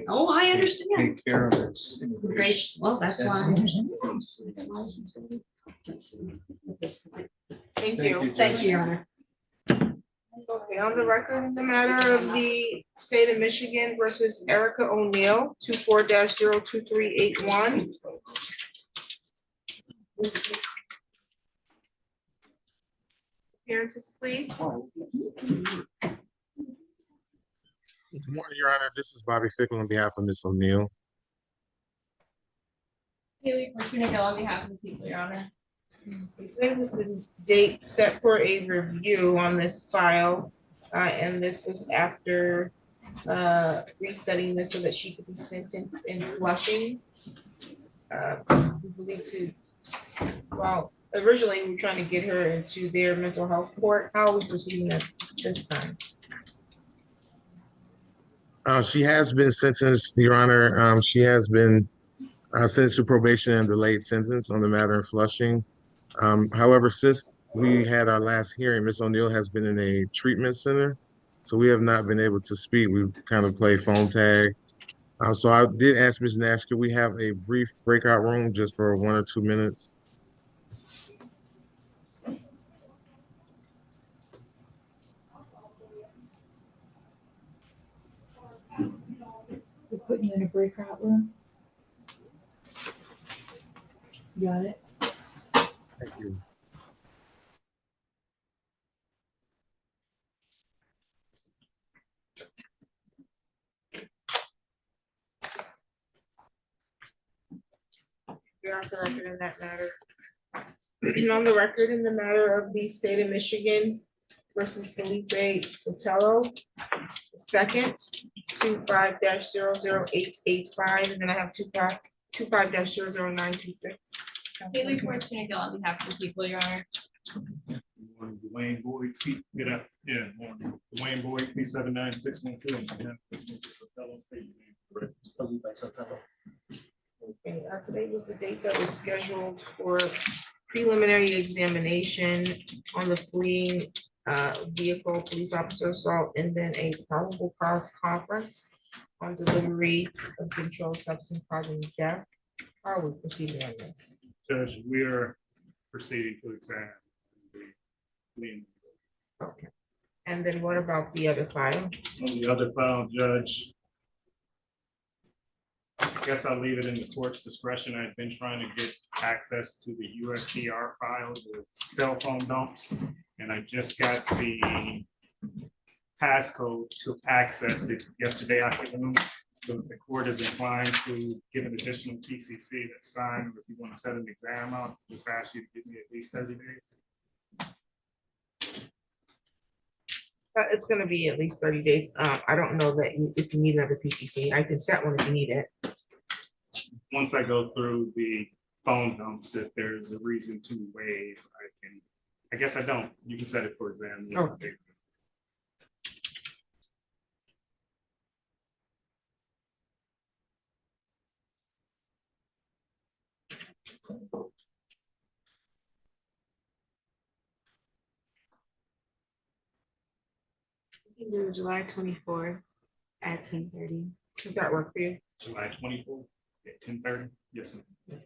Oh, I understand. Take care of it. Great, well, that's why. Thank you. Thank you, Your Honor. Okay, on the record, the matter of the state of Michigan versus Erica O'Neill, 24-02381. Appearances, please. Good morning, Your Honor. This is Bobby Fickle on behalf of Ms. O'Neill. Haley Fortuna Gill on behalf of the people, Your Honor. Today was the date set for a review on this file, and this was after resetting this so that she could be sentenced in Flushing. We believe well, originally we were trying to get her into their mental health court. How are we proceeding at this time? She has been sentenced, Your Honor. She has been sentenced to probation and delayed sentence on the matter in Flushing. However, since we had our last hearing, Ms. O'Neill has been in a treatment center, so we have not been able to speak. We kind of play phone tag. So I did ask Ms. Nash, could we have a brief breakout room just for 1 or 2 minutes? We're putting you in a breakout room. Got it? Thank you. You're off the record in that matter. On the record in the matter of the state of Michigan versus Felipe Sautello. Second, 25-00885, and then I have 25-00926. Haley Fortuna Gill on behalf of the people, Your Honor. Dwayne Boyd, get up, yeah, morning. Dwayne Boyd, P7961. Okay, today was the date that was scheduled for preliminary examination on the fleeing vehicle, police officer assault, and then a probable cause conference on delivery of controlled substance causing death. How are we proceeding on this? Judge, we are proceeding to examine the Okay. And then what about the other file? on the other file, Judge. I guess I'll leave it in the court's discretion. I've been trying to get access to the USTR file, the cell phone dumps, and I just got the passcode to access it yesterday afternoon. So if the court is inclined to give an additional TCC, that's fine. If you want to set an exam out, just ask you to give me at least 30 days. It's gonna be at least 30 days. I don't know that if you need another PCC, I can set one if you need it. Once I go through the phone dumps, if there's a reason to waive, I guess I don't. You can set it for exam. Okay. We can do July 24th at 10:30. Does that work for you? July 24th at 10:30. Yes, ma'am.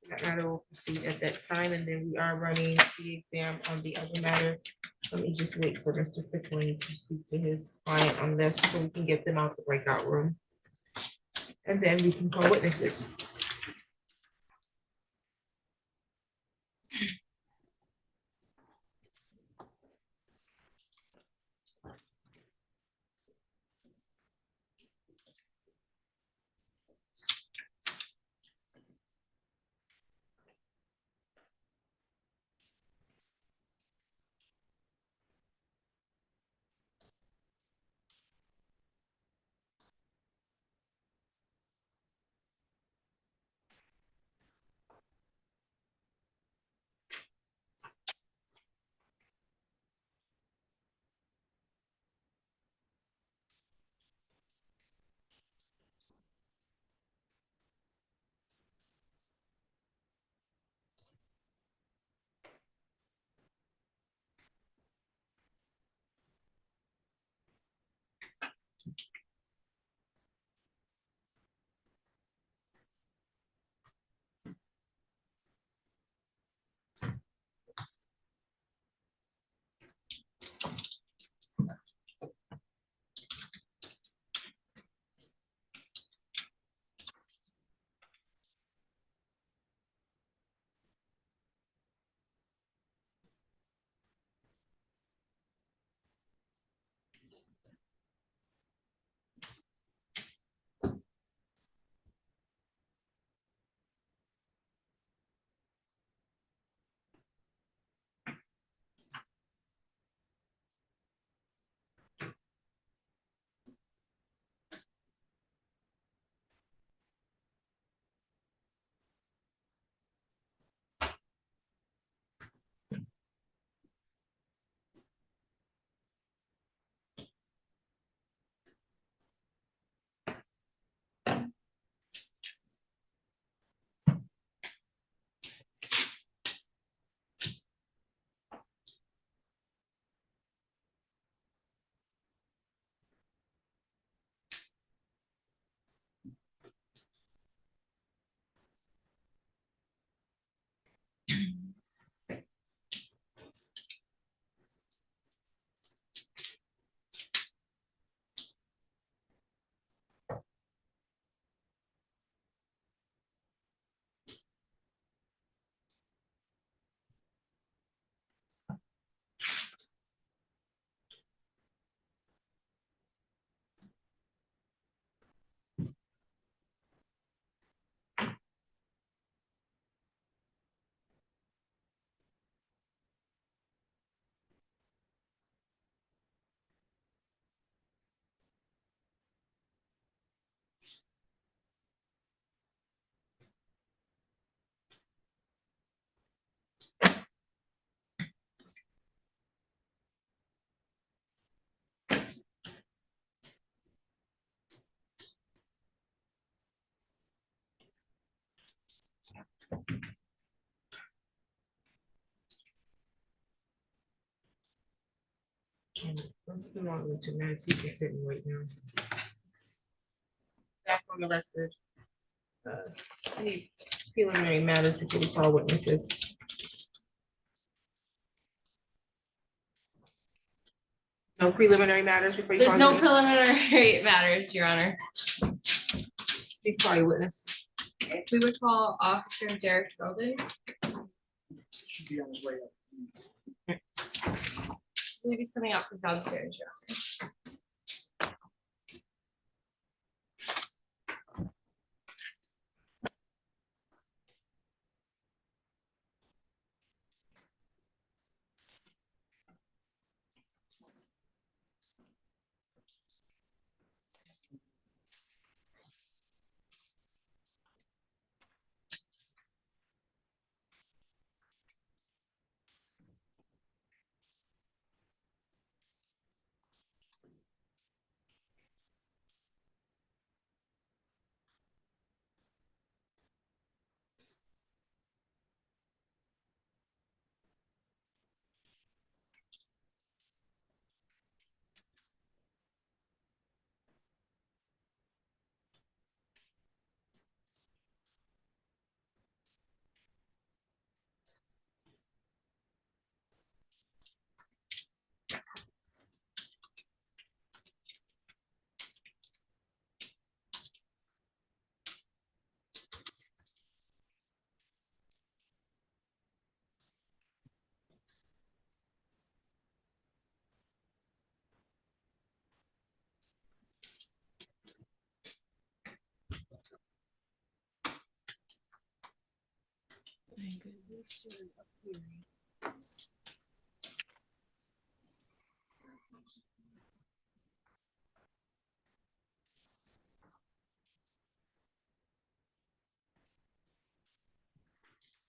That matter will proceed at that time, and then we are running the exam on the other matter. Let me just wait for Mr. Pickling to speak to his client on this, so we can get them out the breakout room. And then we can call witnesses. Let's come on with 2 minutes. You can sit and wait now. Back on the record. Any preliminary matters before we call witnesses? No preliminary matters before you There's call no witness? preliminary matters, Your Honor. You call your witness. We would call Officer Derek Selden. Should be on his way up. Maybe he's coming out from downstairs, Your Honor.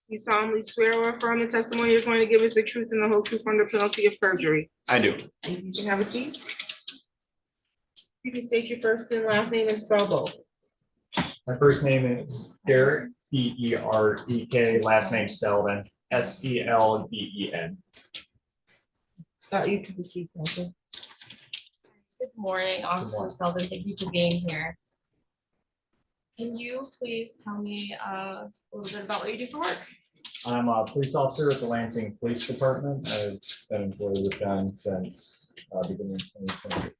You solemnly swear or affirm the testimony you're going to give is the truth and the whole truth under penalty of perjury. I do. You can have a seat. You can state your first and last name and spell both. My first name is Derek, Derek, last name Selden, Selden. You can proceed, counsel. Good morning, Officer Selden. Thank you for being here. Can you please tell me a little bit about what you do for work? I'm a police officer at the Lansing Police Department. I've been employed with them since beginning of 2020.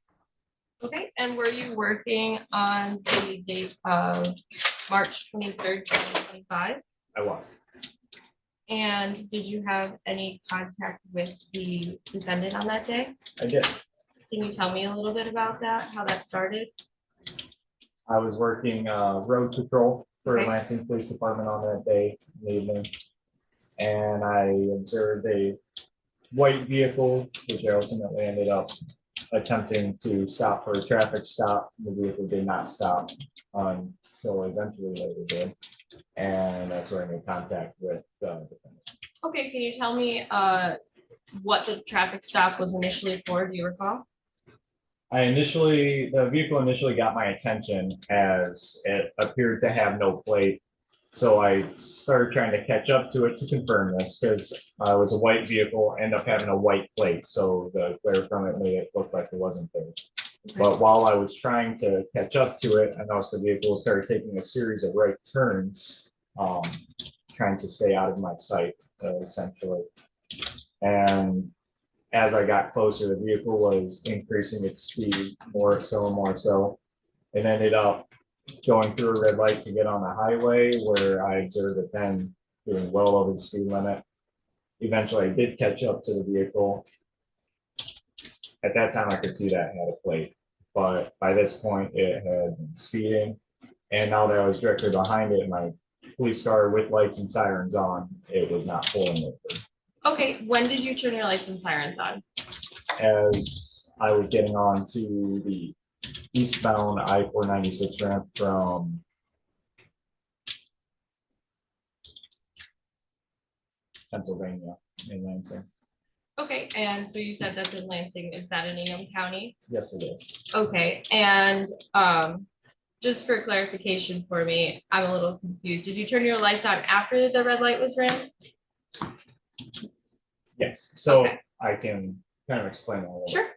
Okay, and were you working on the date of March 23rd, 2025? I was. And did you have any contact with the defendant on that day? I did. Can you tell me a little bit about that, how that started? I was working road patrol for Okay. Lansing Police Department on that day in the evening. And I observed a white vehicle, which I ultimately ended up attempting to stop for a traffic stop. The vehicle did not stop until eventually later did. And that's where I made contact with the defendant. Okay, can you tell me what the traffic stop was initially for? Do you recall? The vehicle initially got my attention as it appeared to have no plate. So I started trying to catch up to it to confirm this because it was a white vehicle, ended up having a white plate. So the glare from it made it look like it wasn't there. Okay. But while I was trying to catch up to it, I noticed the vehicle started taking a series of right turns, trying to stay out of my sight, essentially. And as I got closer, the vehicle was increasing its speed more so. It ended up going through a red light to get on the highway where I observed it then doing well over the speed limit. Eventually, I did catch up to the vehicle. At that time, I could see that it had a plate, but by this point, it had been speeding. And now that I was directly behind it, my police car with lights and sirens on, it was not pulling over. Okay, when did you turn your lights and sirens on? As I was getting on to the eastbound I-496 ramp from Pennsylvania in Lansing. Okay, and so you said that's in Lansing. Is that in Ingham County? Yes, it is. Okay, and just for clarification for me, I'm a little confused. Did you turn your lights on after the red light was ran? Yes, so Okay. I can kind of explain that a little. Sure.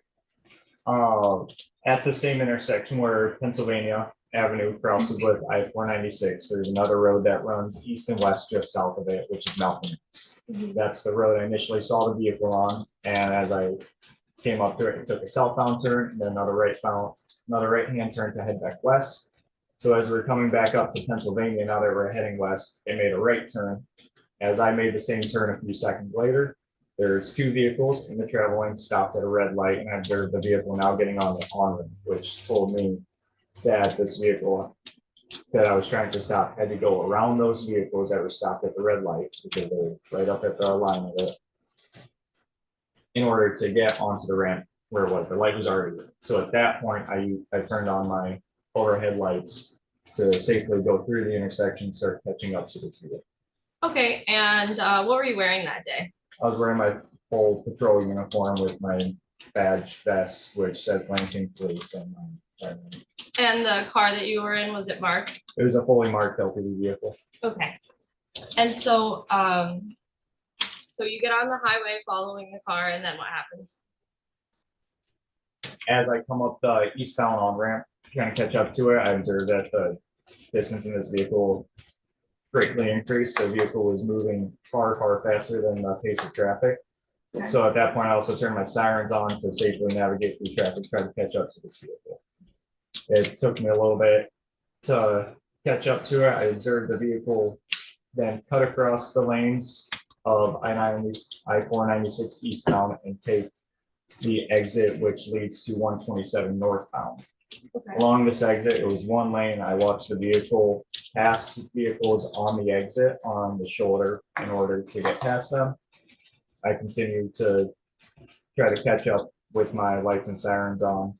At the same intersection where Pennsylvania Avenue crosses with I-496, there's another road that runs east and west just south of it, which is Malcolm X. That's the road I initially saw the vehicle on, and as I came up to it, it took a southbound turn, and then another right-hand turn to head back west. So as we're coming back up to Pennsylvania, now that we're heading west, it made a right turn. As I made the same turn a few seconds later, there's two vehicles in the travel lane stopped at a red light, and I observed the vehicle now getting on the on-ramp, which told me that this vehicle that I was trying to stop had to go around those vehicles that were stopped at the red light because they were right up at the line of it in order to get onto the ramp where it was. The light was already red. So at that point, I turned on my overhead lights to safely go through the intersection, start catching up to this vehicle. Okay, and what were you wearing that day? I was wearing my full patrol uniform with my badge vest, which says Lansing Police. And the car that you were in, was it marked? It was a fully marked LPD vehicle. Okay. And so, so you get on the highway following the car, and then what happens? As I come up the eastbound on ramp, trying to catch up to it, I observed that the distance in this vehicle greatly increased. The vehicle was moving far, far faster than the pace of traffic. Okay. So at that point, I also turned my sirens on to safely navigate through traffic, try to catch up to this vehicle. It took me a little bit to catch up to it. I observed the vehicle then cut across the lanes of I-496 eastbound and take the exit, which leads to 127 northbound. Okay. Along this exit, it was one lane. I watched the vehicle pass vehicles on the exit on the shoulder in order to get past them. I continued to try to catch up with my lights and sirens on.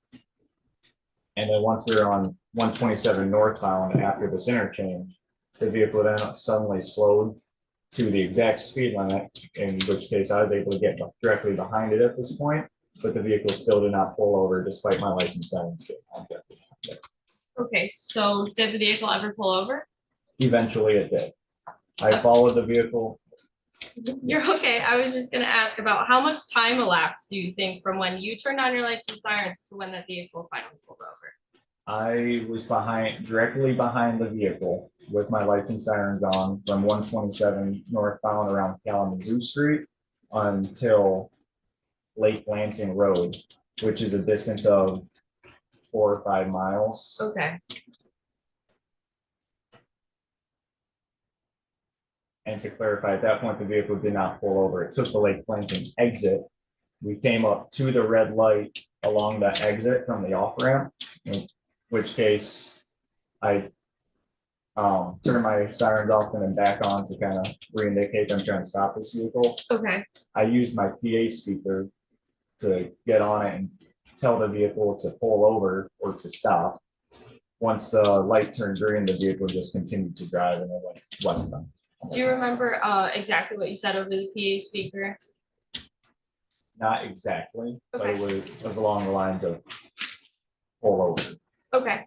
And then once we were on 127 northbound after this interchange, the vehicle then suddenly slowed to the exact speed limit, in which case I was able to get directly behind it at this point, but the vehicle still did not pull over despite my lights and sirens being on. Okay, so did the vehicle ever pull over? Eventually it did. I followed the vehicle. You're okay. I was just gonna ask about how much time elapsed, do you think, from when you turned on your lights and sirens to when that vehicle finally pulled over? I was directly behind the vehicle with my lights and sirens on from 127 northbound around Kalamazoo Street until Lake Lansing Road, which is a distance of 4 or 5 miles. Okay. And to clarify, at that point, the vehicle did not pull over. It took the Lake Lansing exit. We came up to the red light along the exit from the off ramp, in which case I turned my sirens off and then back on to kind of re-indicate I'm trying to stop this vehicle. Okay. I used my PA speaker to get on it and tell the vehicle to pull over or to stop. Once the light turned green, the vehicle just continued to drive and it went westbound. Do you remember exactly what you said over the PA speaker? Not exactly, but Okay. it was along the lines of pull over. Okay.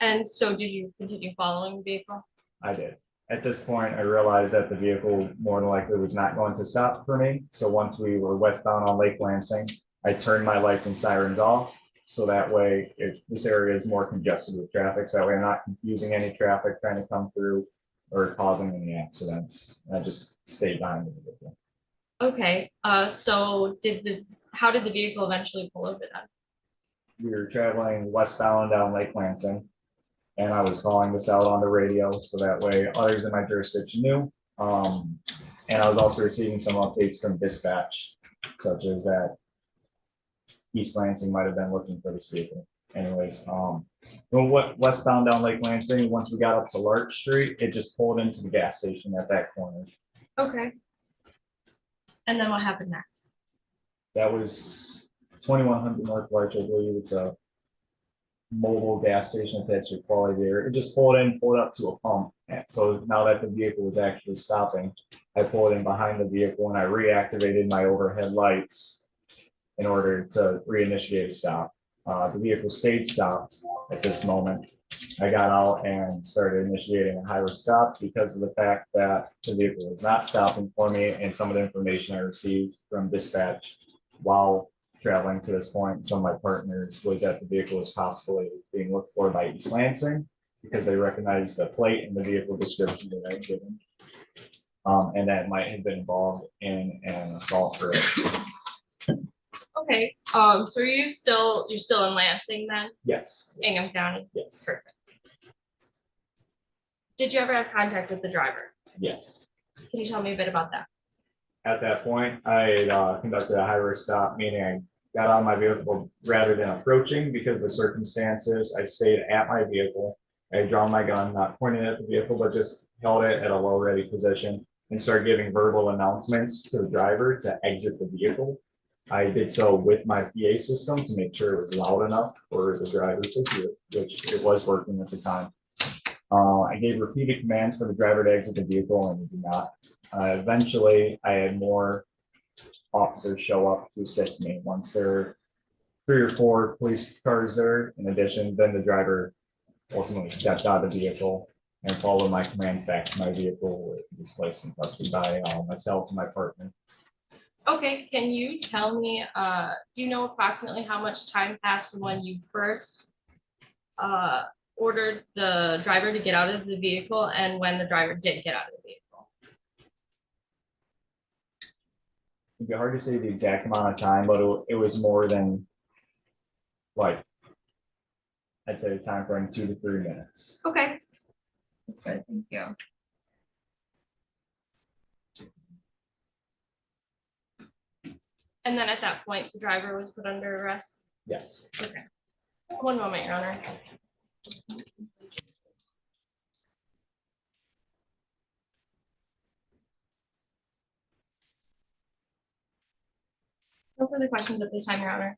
And so did you continue following the vehicle? I did. At this point, I realized that the vehicle more than likely was not going to stop for me. So once we were westbound on Lake Lansing, I turned my lights and sirens off. So that way, this area is more congested with traffic. So that way I'm not confusing any traffic trying to come through or causing any accidents. I just stayed behind the vehicle. Okay, so how did the vehicle eventually pull over then? We were traveling westbound down Lake Lansing, and I was calling this out on the radio so that way others in my jurisdiction knew. And I was also receiving some updates from dispatch, such as that East Lansing might have been looking for this vehicle. Anyways, westbound down Lake Lansing, once we got up to Larch Street, it just pulled into the gas station at that corner. Okay. And then what happened next? That was 2100 North Larch, I believe. It's a mobile gas station attached to Quality Air. It just pulled up to a pump. And so now that the vehicle was actually stopping, I pulled in behind the vehicle and I reactivated my overhead lights in order to reinitiate a stop. The vehicle stayed stopped at this moment. I got out and started initiating a high-risk stop because of the fact that the vehicle was not stopping for me and some of the information I received from dispatch while traveling to this point. Some of my partners was that the vehicle was possibly being looked for by East Lansing because they recognized the plate and the vehicle description that I'd given. And that might have been involved in an assault for it. Okay, so you're still in Lansing then, Yes, Ingham County? yes, Perfect. Did you ever have contact with the driver? yes. Can you tell me a bit about that? At that point, I conducted a high-risk stop, meaning I got out of my vehicle rather than approaching because of the circumstances. I stayed at my vehicle. I had drawn my gun, not pointing at the vehicle, but just held it at a low ready position and started giving verbal announcements to the driver to exit the vehicle. I did so with my PA system to make sure it was loud enough for the driver to hear, which it was working at the time. I gave repeated commands for the driver to exit the vehicle and he did not. Eventually, I had more officers show up to assist me. Once there were 3 or 4 police cars there, in addition, then the driver ultimately stepped out of the vehicle and followed my commands back to my vehicle, where it was placed in custody by myself and my partner. Okay, can you tell me, do you know approximately how much time passed from when you first ordered the driver to get out of the vehicle and when the driver did get out of the vehicle? It'd be hard to say the exact amount of time, but it was more than, like, I'd say the time frame 2 to 3 minutes. Okay. That's good, thank you. And then at that point, the driver was put under arrest? Yes. Okay. One moment, Your Honor. No further questions at this time, Your Honor.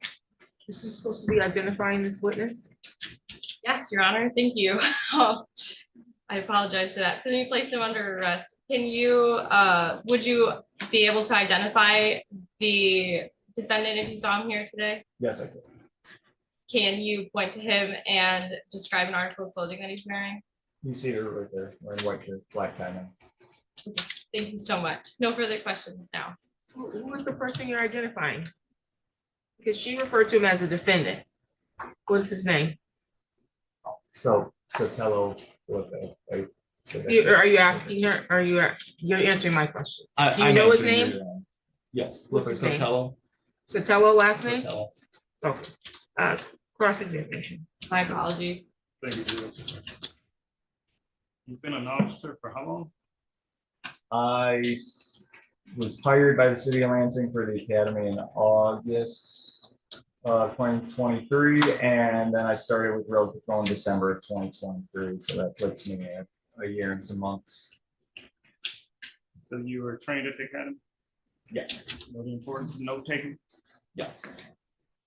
Is he supposed to be identifying this witness? Yes, Your Honor, thank you. I apologize for that. So you placed him under arrest. Can you, would you be able to identify the defendant if you saw him here today? Yes, I could. Can you point to him and describe an article of clothing that he's wearing? You see her right there, wearing white shirt, black tie. Thank you so much. No further questions now. Who is the person you're identifying? Because she referred to him as a defendant. What is his name? So Sautello with a. Are you asking her? You're answering my question? Do you I'm know his answering name? your, Yes. What's his name? Sautello. Sautello last name? Sautello. Okay. Cross-examination. My apologies. Thank you, Judge. You've been an officer for how long? Was hired by the city of Lansing for the academy in August 2023, and then I started with road patrol in December of 2023. So that puts me at a year and some months. So you were trained at the academy? Yes. You know the importance of note taking? Yes.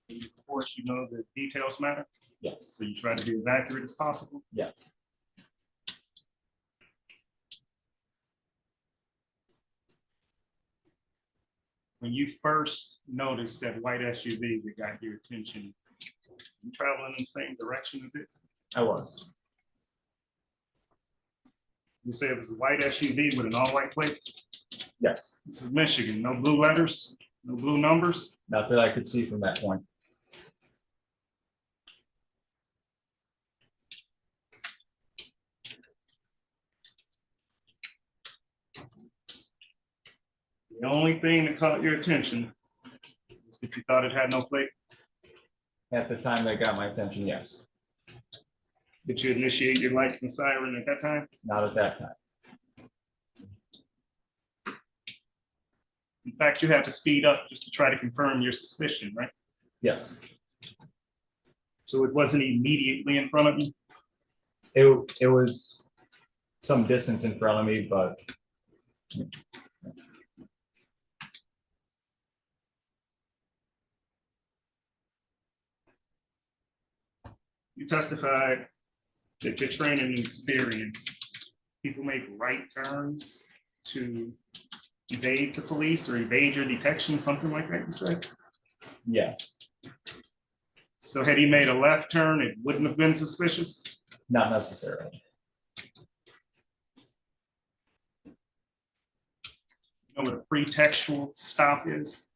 Of course, you know the details matter? Yes. So you try to be as accurate as possible? Yes. When you first noticed that white SUV that got your attention, you traveling in the same direction as it? I was. You say it was a white SUV with an all-white plate? Yes. This is Michigan, no blue letters, no blue numbers? Not that I could see from that point. The only thing that caught your attention is that you thought it had no plate? At the time that got my attention, yes. Did you initiate your lights and siren at that time? Not at that time. In fact, you had to speed up just to try to confirm your suspicion, right? Yes. So it wasn't immediately in front of you? It was some distance in front of me, but you testified that your training and experience, people make right turns to evade the police or evade your detection, something like that, you said? yes, So had he made a left turn, it wouldn't have been suspicious? not necessarily. You know what a pretextual stop is?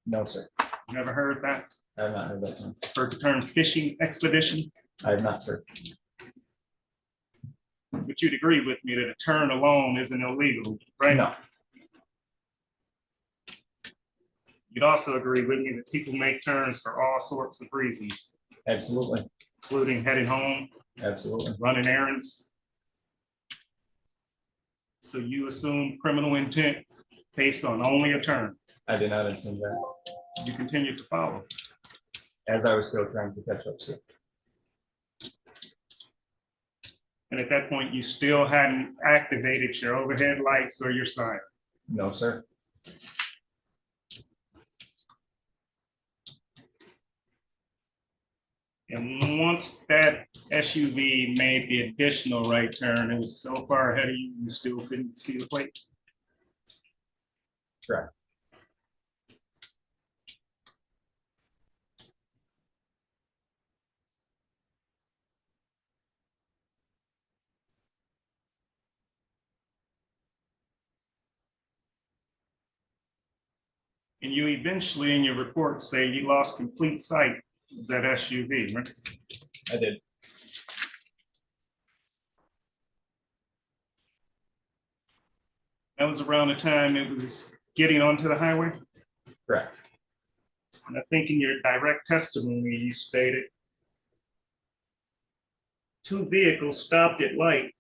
No, sir. Never heard that? I have not heard that term. Heard the term fishing expedition? I have not, sir. But you'd agree with me that a turn alone isn't illegal, right? No, You'd also agree with me that people make turns for all sorts of reasons, absolutely, including heading home, absolutely. running errands. So you assume criminal intent based on only a turn. I did not assume that, You continue to follow. as I was still trying to catch up, sir. And at that point, you still hadn't activated your overhead lights or your siren. No, sir. And once that SUV made the additional right turn, it was so far ahead of you, you still couldn't see the plates. Correct. And you eventually in your report say you lost complete sight of that SUV, right? I did. That was around the time it was getting onto the highway. Correct. And I think in your direct testimony, you stated two vehicles stopped at light,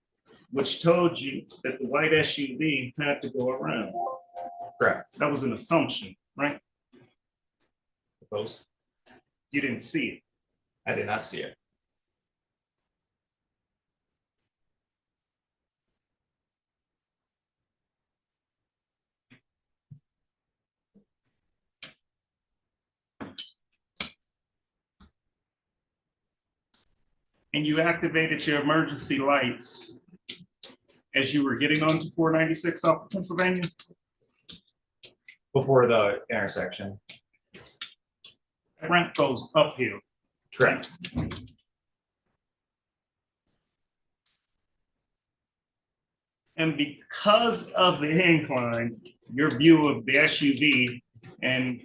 which told you that the white SUV had to go around. Correct. That was an assumption, right? Suppose. You didn't see it. I did not see it. And you activated your emergency lights as you were getting onto 496 off of Pennsylvania? Before the intersection. That ramp goes uphill. Correct. And because of the incline, your view of the SUV and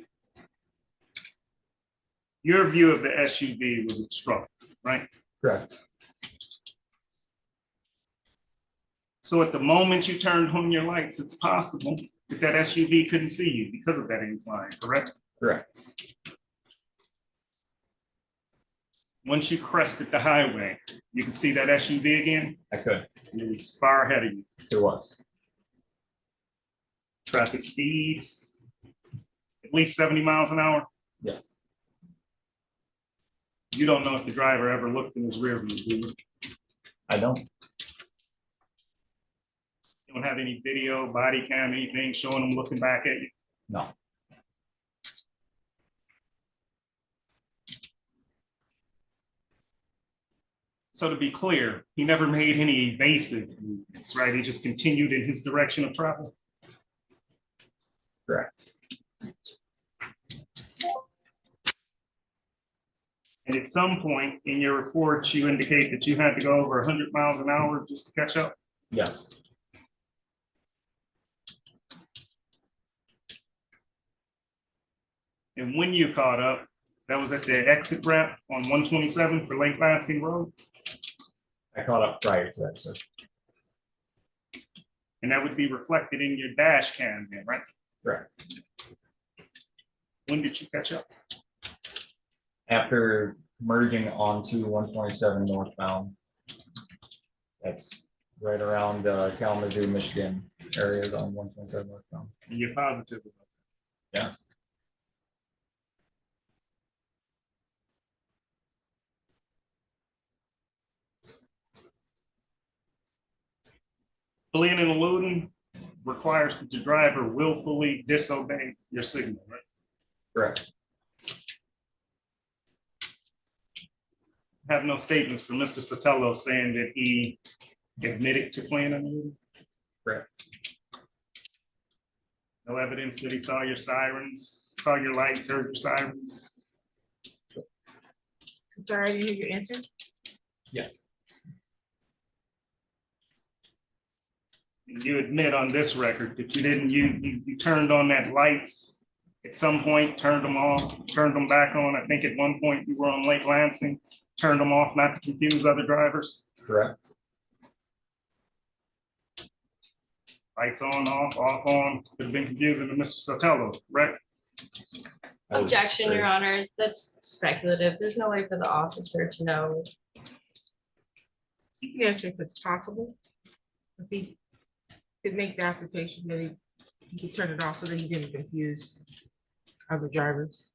your view of the SUV was obstructed, right? Correct. So at the moment you turned on your lights, it's possible that that SUV couldn't see you because of that incline, correct? Correct. Once you crested the highway, you could see that SUV again? I could. It was far ahead of you. It was. Traffic speeds, at least 70 miles an hour. Yes. You don't know if the driver ever looked in his rear view, do you? I don't. You don't have any video, body cam, anything showing him looking back at you? No. So to be clear, he never made any evasive movements, right? He just continued in his direction of travel. Correct. And at some point in your report, you indicate that you had to go over 100 miles an hour just to catch up. Yes. And when you caught up, that was at the exit ramp on 127 for Lake Lansing Road. I caught up prior to that, sir. And that would be reflected in your dash cam then, right? Correct. When did you catch up? After merging onto 127 northbound. That's right around Kalamazoo, Michigan areas on 127 northbound. And you're positive about that? Yeah. Fleeing and eluding requires that the driver willfully disobey your signal, right? Correct. Have no statements from Mr. Sautello saying that he admitted to fleeing and eluding? Correct. No evidence that he saw your sirens, saw your lights, heard your sirens? Sorry, you hear your answer? Yes. And you admit on this record that you didn't, you turned on that lights at some point turned them off, turned them back on. I think at one point you were on Lake Lansing, turned them off not to confuse other drivers. Correct. Lights on, off, on, could have been confusing to Mr. Sautello, right? Objection, Your Honor. That's speculative. There's no way for the officer to know. You can answer if it's possible. If he could make the assertion that he could turn it off so that he didn't confuse other drivers.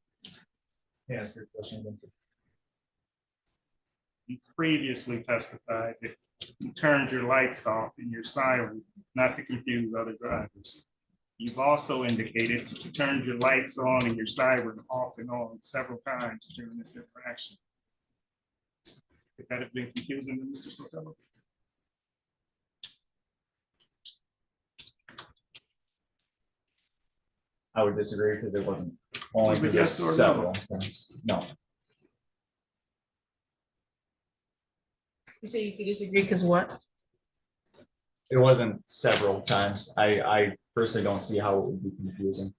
Yes, your question. You previously testified that you turned your lights off in your siren not to confuse other drivers. You've also indicated that you turned your lights on and your siren off and on several times during this interaction. Could that have been confusing to Mr. Sautello? I would disagree because it wasn't only Was it for yes just or no? several times. No, You say you could disagree because what? it wasn't several times. I personally don't see how it would be confusing.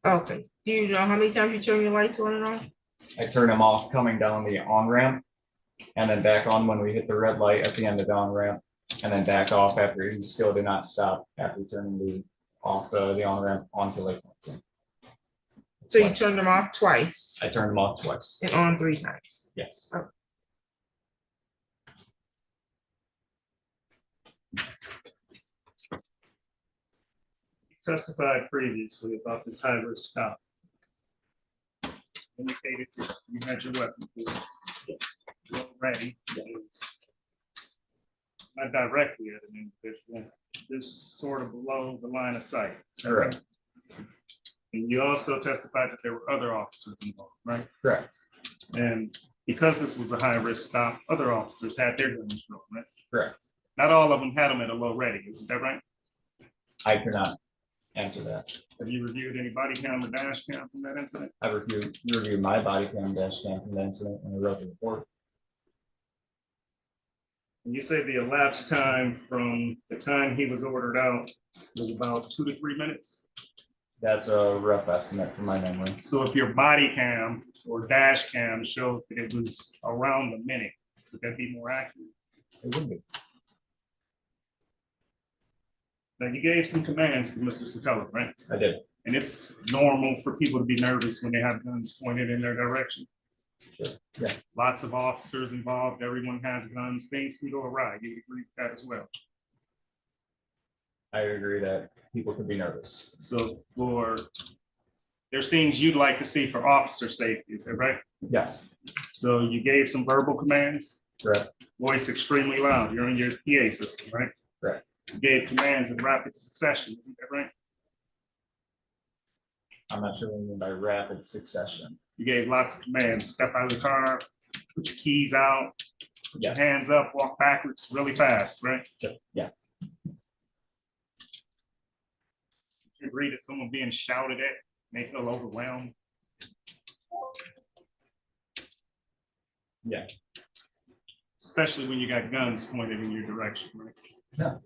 Okay, do you know how many times you turn your lights on and off? I turned them off coming down the on-ramp and then back on when we hit the red light at the end of the on-ramp, and then back off after he still did not stop after turning the on-ramp onto Lake Lansing. So you turned them off twice I turned them off twice. and on 3 times. Yes. Oh. Testified previously about this high-risk stop. Indicated that you had your weapon ready. Not directly at an individual, just sort of below the line of sight. Correct. And you also testified that there were other officers involved, right? Correct. And because this was a high-risk stop, other officers had their guns drawn, right? Correct. Not all of them had them at a low ready, isn't that right? I cannot answer that. Have you reviewed any body cam or dash cam from that incident? I reviewed my body cam dash cam from the incident and I wrote the report. And you say the elapsed time from the time he was ordered out was about 2 to 3 minutes? That's a rough estimate from my memory. So if your body cam or dash cam showed that it was around a minute, would that be more accurate? It would be. Now, you gave some commands to Mr. Sautello, right? I did. And it's normal for people to be nervous when they have guns pointed in their direction. Sure. Yeah. Lots of officers involved, everyone has guns, things can go awry. You would agree with that as well. I agree that people could be nervous. So there's things you'd like to see for officer safety, is that right? Yes. So you gave some verbal commands? Correct. Voice extremely loud, you're in your PA system, right? Correct. You gave commands in rapid succession, isn't that right? I'm not sure what you mean by rapid succession. You gave lots of commands, step out of the car, put your keys out, put your hands up, walk backwards really fast, right? Sure. Yeah. You agree that someone being shouted at may feel overwhelmed? Yeah. Especially when you got guns pointed in your direction, right? Yeah.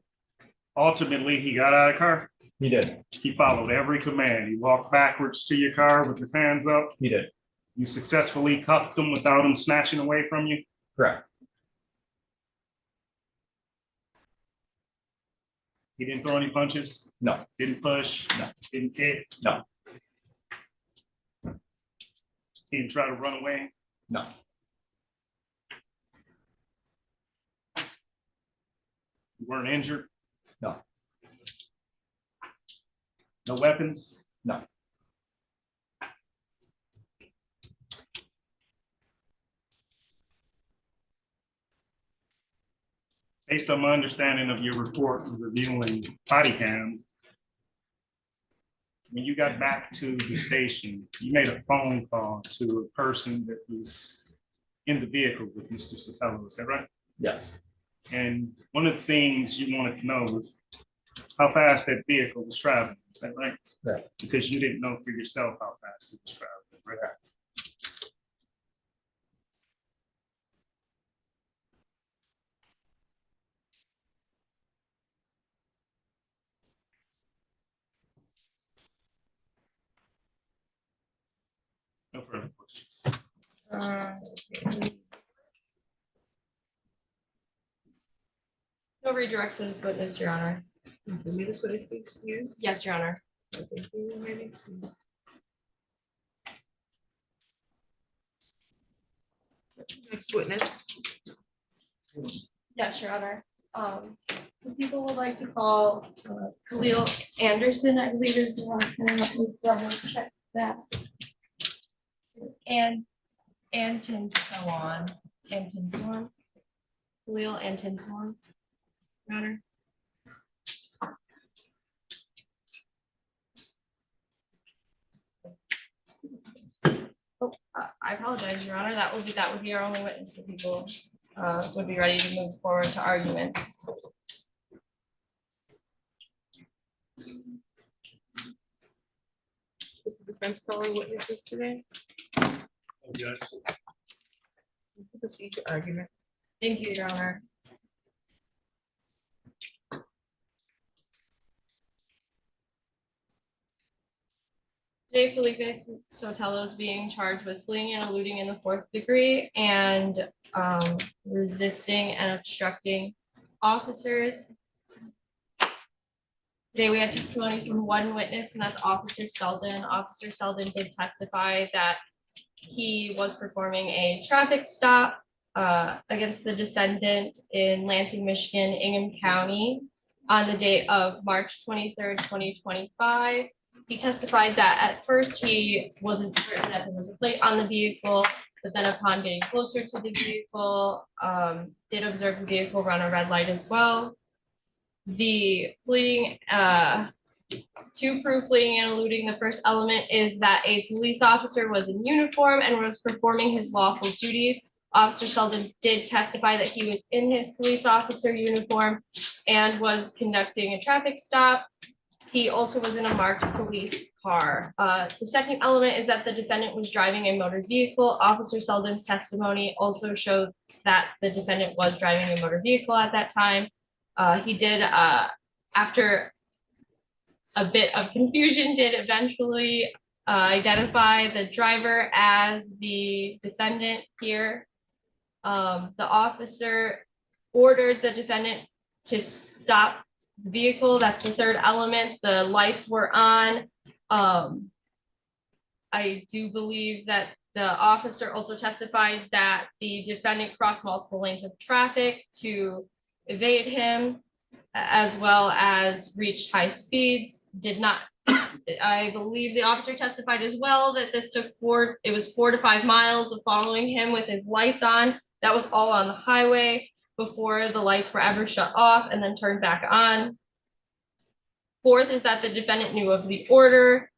Ultimately, he got out of the car. He did. He followed every command. He walked backwards to your car with his hands up. He did. You successfully cuffed him without him snatching away from you. Correct. He didn't throw any punches. No. Didn't push. No. Didn't kick. No. He didn't try to run away. No. You weren't injured. No. No weapons. No. Based on my understanding of your report and reviewing body cam, when you got back to the station, you made a phone call to a person that was in the vehicle with Mr. Sautello, is that right? Yes. And one of the things you wanted to know was how fast that vehicle was traveling, is that right? Right. Because you didn't know for yourself how fast it was traveling, right? No redirect for this witness, Your Honor. May this witness be excused? Yes, Your Honor. Thank you. You may be excused. Next witness. Yes, Your Honor. Some people would like to call Khalil Anderson, I believe is the last name. Let me double check that. And Anton Anton. Khalil Anton, Your Honor. Oh, I apologize, Your Honor. That would be our only witness. The people would be ready to move forward to argument. Is the defense calling witnesses today? Yes. Proceed to argument. Thank you, Your Honor. Today, Felipe Sautello is being charged with fleeing and eluding in the 4th degree and resisting and obstructing officers. Today, we had testimony from one witness, and that's Officer Selden. Officer Selden did testify that he was performing a traffic stop against the defendant in Lansing, Michigan, Ingham County on the date of March 23rd, 2025. He testified that at first he wasn't certain that there was a plate on the vehicle, but then upon getting closer to the vehicle, did observe the vehicle run a red light as well. The fleeing, to prove fleeing and eluding, the first element is that a police officer was in uniform and was performing his lawful duties. Officer Selden did testify that he was in his police officer uniform and was conducting a traffic stop. He also was in a marked police car. The second element is that the defendant was driving a motor vehicle. Officer Selden's testimony also showed that the defendant was driving a motor vehicle at that time. He did, after a bit of confusion, did eventually identify the driver as the defendant here. The officer ordered the defendant to stop the vehicle. That's the third element. The lights were on. I do believe that the officer also testified that the defendant crossed multiple lanes of traffic to evade him, as well as reached high speeds. Did not, I believe the officer testified as well that this took 4 to 5 miles of following him with his lights on. That was all on the highway before the lights were ever shut off and then turned back on. Fourth is that the defendant knew of the order.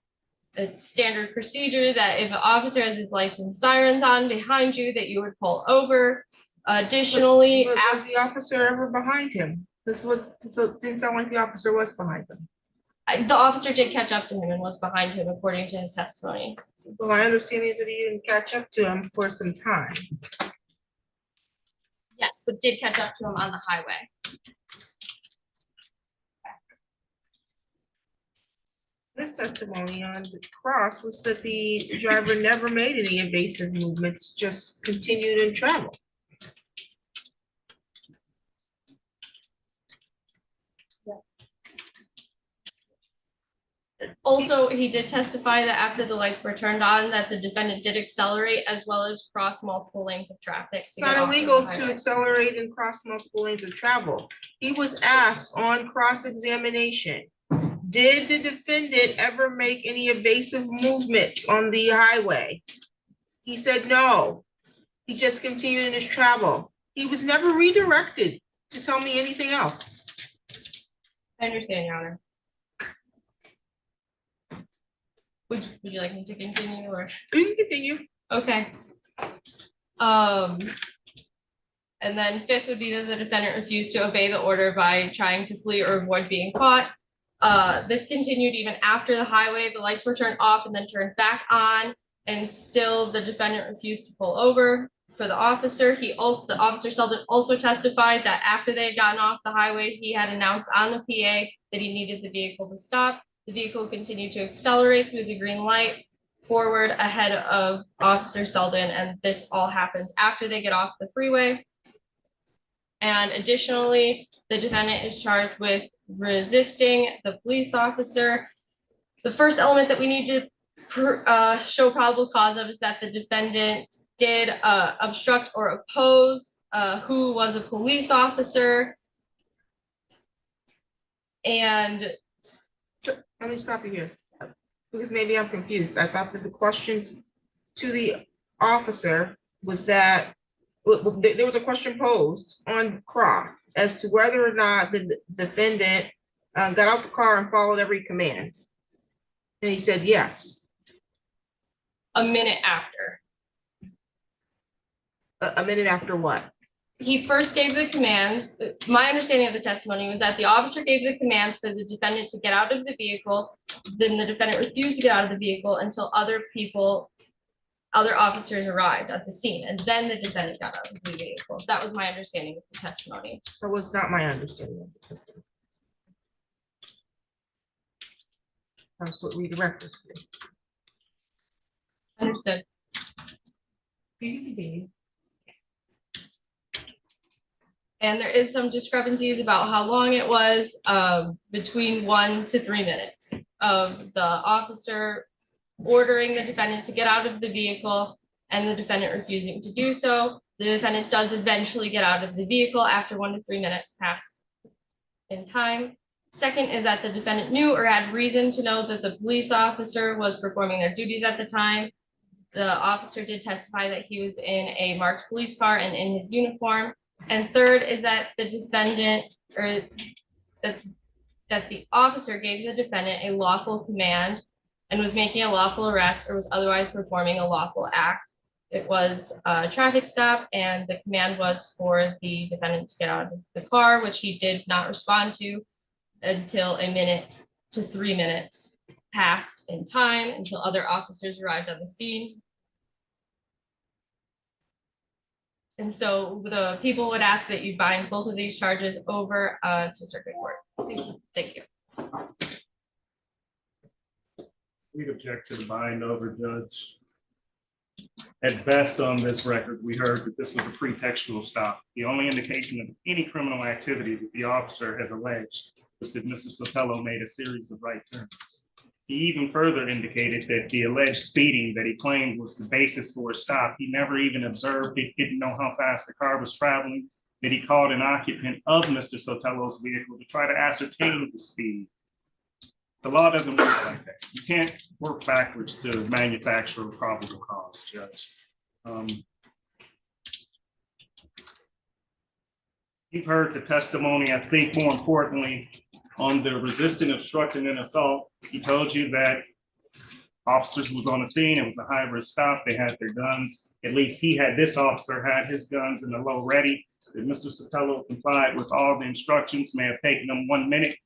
It's standard procedure that if an officer has his lights and sirens on behind you, that you would pull over. Additionally, But was the officer ever behind him? So it didn't sound like the officer was behind him. the officer did catch up to him and was behind him according to his testimony. Well, my understanding is that he didn't catch up to him for some time. Yes, but did catch up to him on the highway. This testimony on the cross was that the driver never made any evasive movements, just continued in travel. Also, he did testify that after the lights were turned on, that the defendant did accelerate as well as cross multiple lanes of traffic. It's not illegal to accelerate and cross multiple lanes of travel. He was asked on cross-examination, did the defendant ever make any evasive movements on the highway? He said no. He just continued in his travel. He was never redirected to tell me anything else. I understand, Your Honor. Would you like me to continue or? You can continue. Okay. And then fifth would be that the defendant refused to obey the order by trying to flee or avoid being caught. This continued even after the highway, the lights were turned off and then turned back on, and still the defendant refused to pull over for the officer. The officer Selden also testified that after they had gotten off the highway, he had announced on the PA that he needed the vehicle to stop. The vehicle continued to accelerate through the green light. forward ahead of Officer Selden, and this all happens after they get off the freeway. And additionally, the defendant is charged with resisting the police officer. The first element that we need to show probable cause of is that the defendant did obstruct or oppose who was a police officer. And let me stop you here, because maybe I'm confused. I thought that the questions to the officer was that there was a question posed on cross as to whether or not the defendant got out the car and followed every command. And he said yes. A minute after. A minute after what? He first gave the commands. My understanding of the testimony was that the officer gave the commands for the defendant to get out of the vehicle. Then the defendant refused to get out of the vehicle until other officers arrived at the scene, and then the defendant got out of the vehicle. That was my understanding of the testimony. That was not my understanding of the testimony. That's what we directed. Understood. And there is some discrepancies about how long it was, between 1 to 3 minutes of the officer ordering the defendant to get out of the vehicle and the defendant refusing to do so. The defendant does eventually get out of the vehicle after 1 to 3 minutes pass in time. Second is that the defendant knew or had reason to know that the police officer was performing their duties at the time. The officer did testify that he was in a marked police car and in his uniform. And third is that the defendant, or that the officer gave the defendant a lawful command and was making a lawful arrest or was otherwise performing a lawful act. It was a traffic stop, and the command was for the defendant to get out of the car, which he did not respond to until 1 minute to 3 minutes passed in time until other officers arrived on the scene. And so the people would ask that you bind both of these charges over to circuit court. Thank you. We'd object to the bind over, Judge. At best on this record, we heard that this was a pretextual stop. The only indication of any criminal activity that the officer has alleged was that Mr. Sautello made a series of right turns. He even further indicated that the alleged speeding that he claimed was the basis for a stop, he never even observed it, didn't know how fast the car was traveling, that he called an occupant of Mr. Sautello's vehicle to try to ascertain the speed. The law doesn't work like that. You can't work backwards to manufacture a probable cause, Judge. You've heard the testimony, I think more importantly, on the resisting, obstructing, and assault. He told you that officers was on the scene. It was a high-risk stop. They had their guns. At least this officer had his guns in the low ready. That Mr. Sautello complied with all the instructions. May have taken them 1 minute.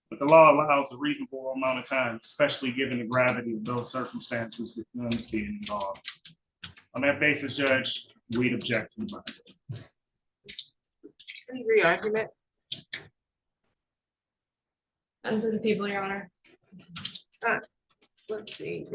But the law allows a reasonable amount of time, especially given the gravity of those circumstances with guns being involved. On that basis, Judge, we'd object to the bind. Any re-argument? And for the people, Your Honor. Let's see,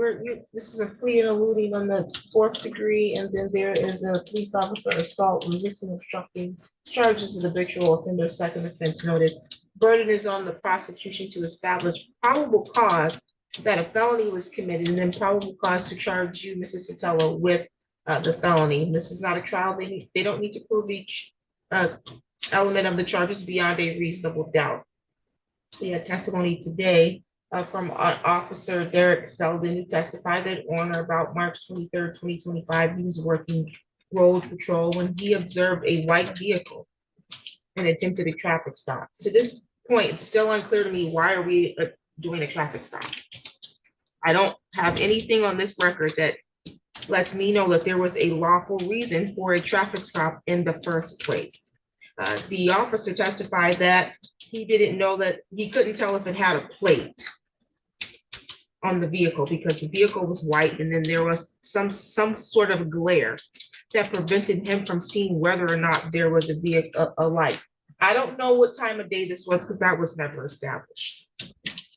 this is a plea and alluding on the 4th degree, and then there is a police officer assault, resisting, obstructing, charges of the habitual offender, second offense notice. Burden is on the prosecution to establish probable cause that a felony was committed, and then probable cause to charge you, Mrs. Sautello, with the felony. This is not a trial. They don't need to prove each element of the charges beyond a reasonable doubt. We had testimony today from Officer Derek Selden, who testified that on or about March 23rd, 2025, he was working road patrol when he observed a white vehicle and attempted a traffic stop. To this point, it's still unclear to me, why are we doing a traffic stop? I don't have anything on this record that lets me know that there was a lawful reason for a traffic stop in the first place. The officer testified that he didn't know that, he couldn't tell if it had a plate on the vehicle because the vehicle was white, and then there was some sort of glare that prevented him from seeing whether or not there was a vehicle, a light. I don't know what time of day this was because that was never established.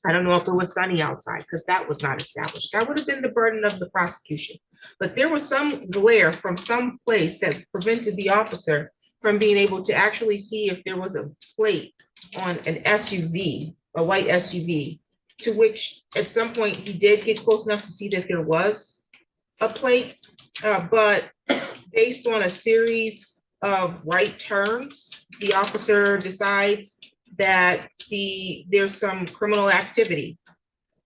I don't know if it was sunny outside, because that was not established. That would have been the burden of the prosecution. But there was some glare from some place that prevented the officer from being able to actually see if there was a plate on an SUV, a white SUV, to which at some point he did get close enough to see that there was a plate. But based on a series of right turns, the officer decides that there's some criminal activity.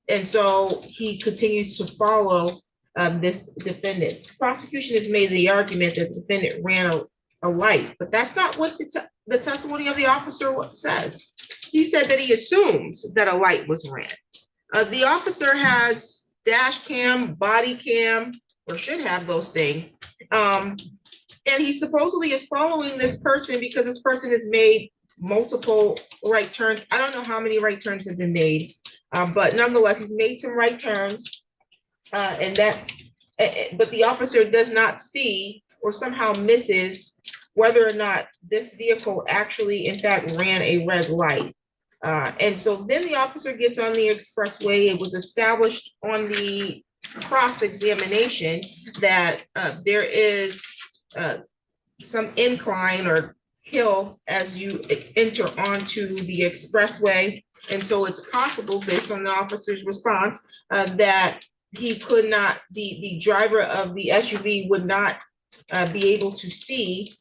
And so he continues to follow this defendant. The prosecution has made the argument that the defendant ran a light, but that's not what the testimony of the officer says. He said that he assumes that a light was ran. The officer has dash cam, body cam, or should have those things. And he supposedly is following this person because this person has made multiple right turns. I don't know how many right turns have been made, but nonetheless, he's made some right turns. But the officer does not see or somehow misses whether or not this vehicle actually, in fact, ran a red light. And so then the officer gets on the expressway. It was established on the cross-examination that there is some incline or hill as you enter onto the expressway. And so it's possible, based on the officer's response, that he could not, the driver of the SUV would not be able to see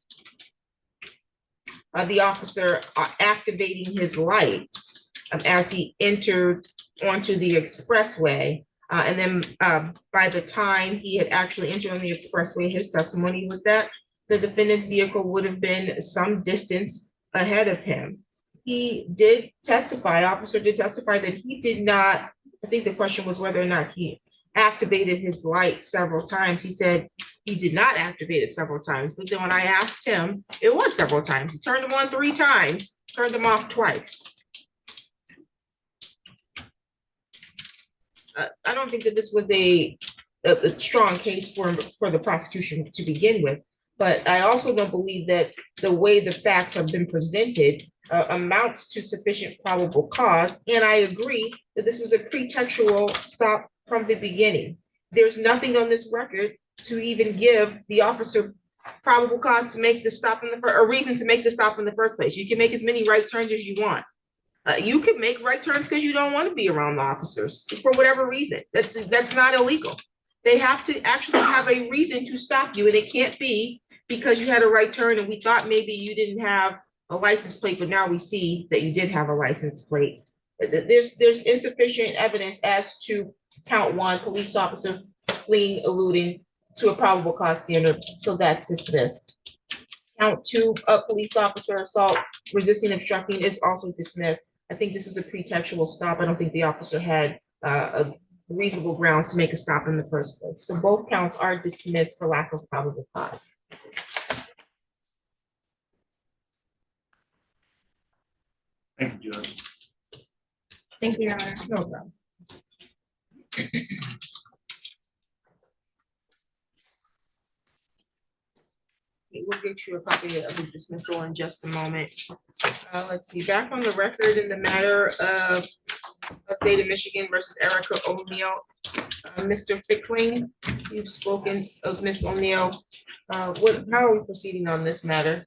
the officer activating his lights as he entered onto the expressway. And then by the time he had actually entered on the expressway, his testimony was that the defendant's vehicle would have been some distance ahead of him. He did testify, officer did testify that he did not, I think the question was whether or not he activated his light several times. He said he did not activate it several times, but then when I asked him, it was several times. He turned them on 3 times, turned them off twice. I don't think that this was a strong case for the prosecution to begin with, but I also don't believe that the way the facts have been presented amounts to sufficient probable cause. And I agree that this was a pretextual stop from the beginning. There's nothing on this record to even give the officer probable cause to make the stop a reason to make the stop in the first place. You can make as many right turns as you want. You could make right turns because you don't want to be around the officers for whatever reason. That's not illegal. They have to actually have a reason to stop you, and it can't be because you had a right turn and we thought maybe you didn't have a license plate, but now we see that you did have a license plate. There's insufficient evidence as to count 1, police officer fleeing, eluding to a probable cause standard, so that's dismissed. Count 2, police officer assault, resisting, obstructing is also dismissed. I think this was a pretextual stop. I don't think the officer had a reasonable grounds to make a stop in the first place. So both counts are dismissed for lack of probable cause. Thank you, Judge. Thank you, Your Honor. No problem. We'll get you a copy of the dismissal in just a moment. Let's see, back on the record in the matter of the state of Michigan versus Erica O'Neill. Mr. Fickling, you've spoken of Ms. O'Neill. How are we proceeding on this matter?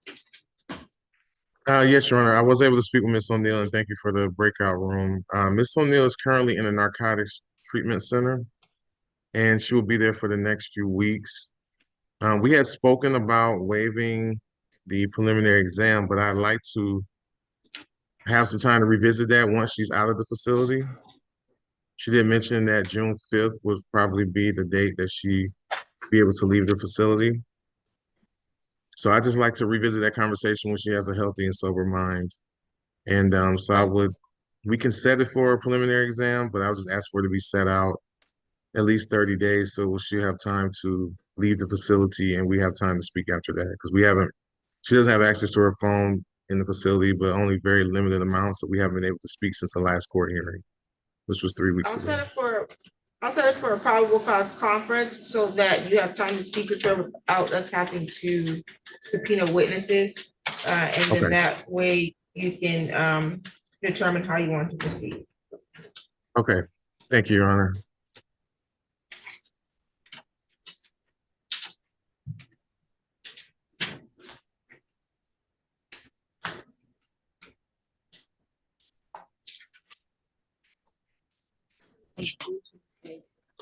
Yes, Your Honor. I was able to speak with Ms. O'Neill, and thank you for the breakout room. Ms. O'Neill is currently in a narcotics treatment center, and she will be there for the next few weeks. We had spoken about waiving the preliminary exam, but I'd like to have some time to revisit that once she's out of the facility. She did mention that June 5th would probably be the date that she be able to leave the facility. So I just like to revisit that conversation when she has a healthy and sober mind. And so we can set it for a preliminary exam, but I'll just ask for it to be set out at least 30 days. So she'll have time to leave the facility and we have time to speak after that. Because she doesn't have access to her phone in the facility, but only very limited amounts. So we haven't been able to speak since the last court hearing, which was 3 weeks ago. I'll set it for a probable cause conference so that you have time to speak with her without us having to subpoena witnesses. And then that way you can determine how you want to proceed. Okay, thank you, Your Honor.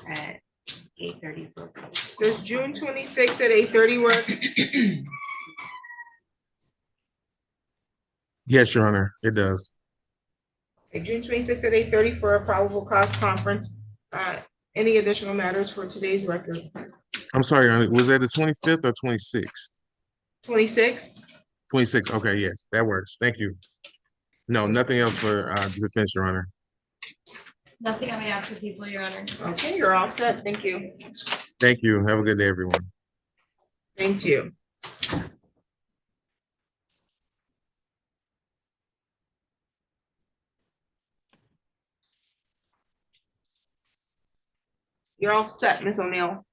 At 8:30. Does June 26th at 8:30 work? Yes, Your Honor, it does. Okay, June 26th at 8:30 for a probable cause conference. Any additional matters for today's record? I'm sorry, Your Honor, was that the 25th or 26th? 26th? 26th, okay, yes, that works. Thank you. No, nothing else for defense, Your Honor. Nothing on behalf of the people, Your Honor. Okay, you're all set. Thank you. Thank you. Have a good day, everyone. Thank you. You're all set, Ms. O'Neill.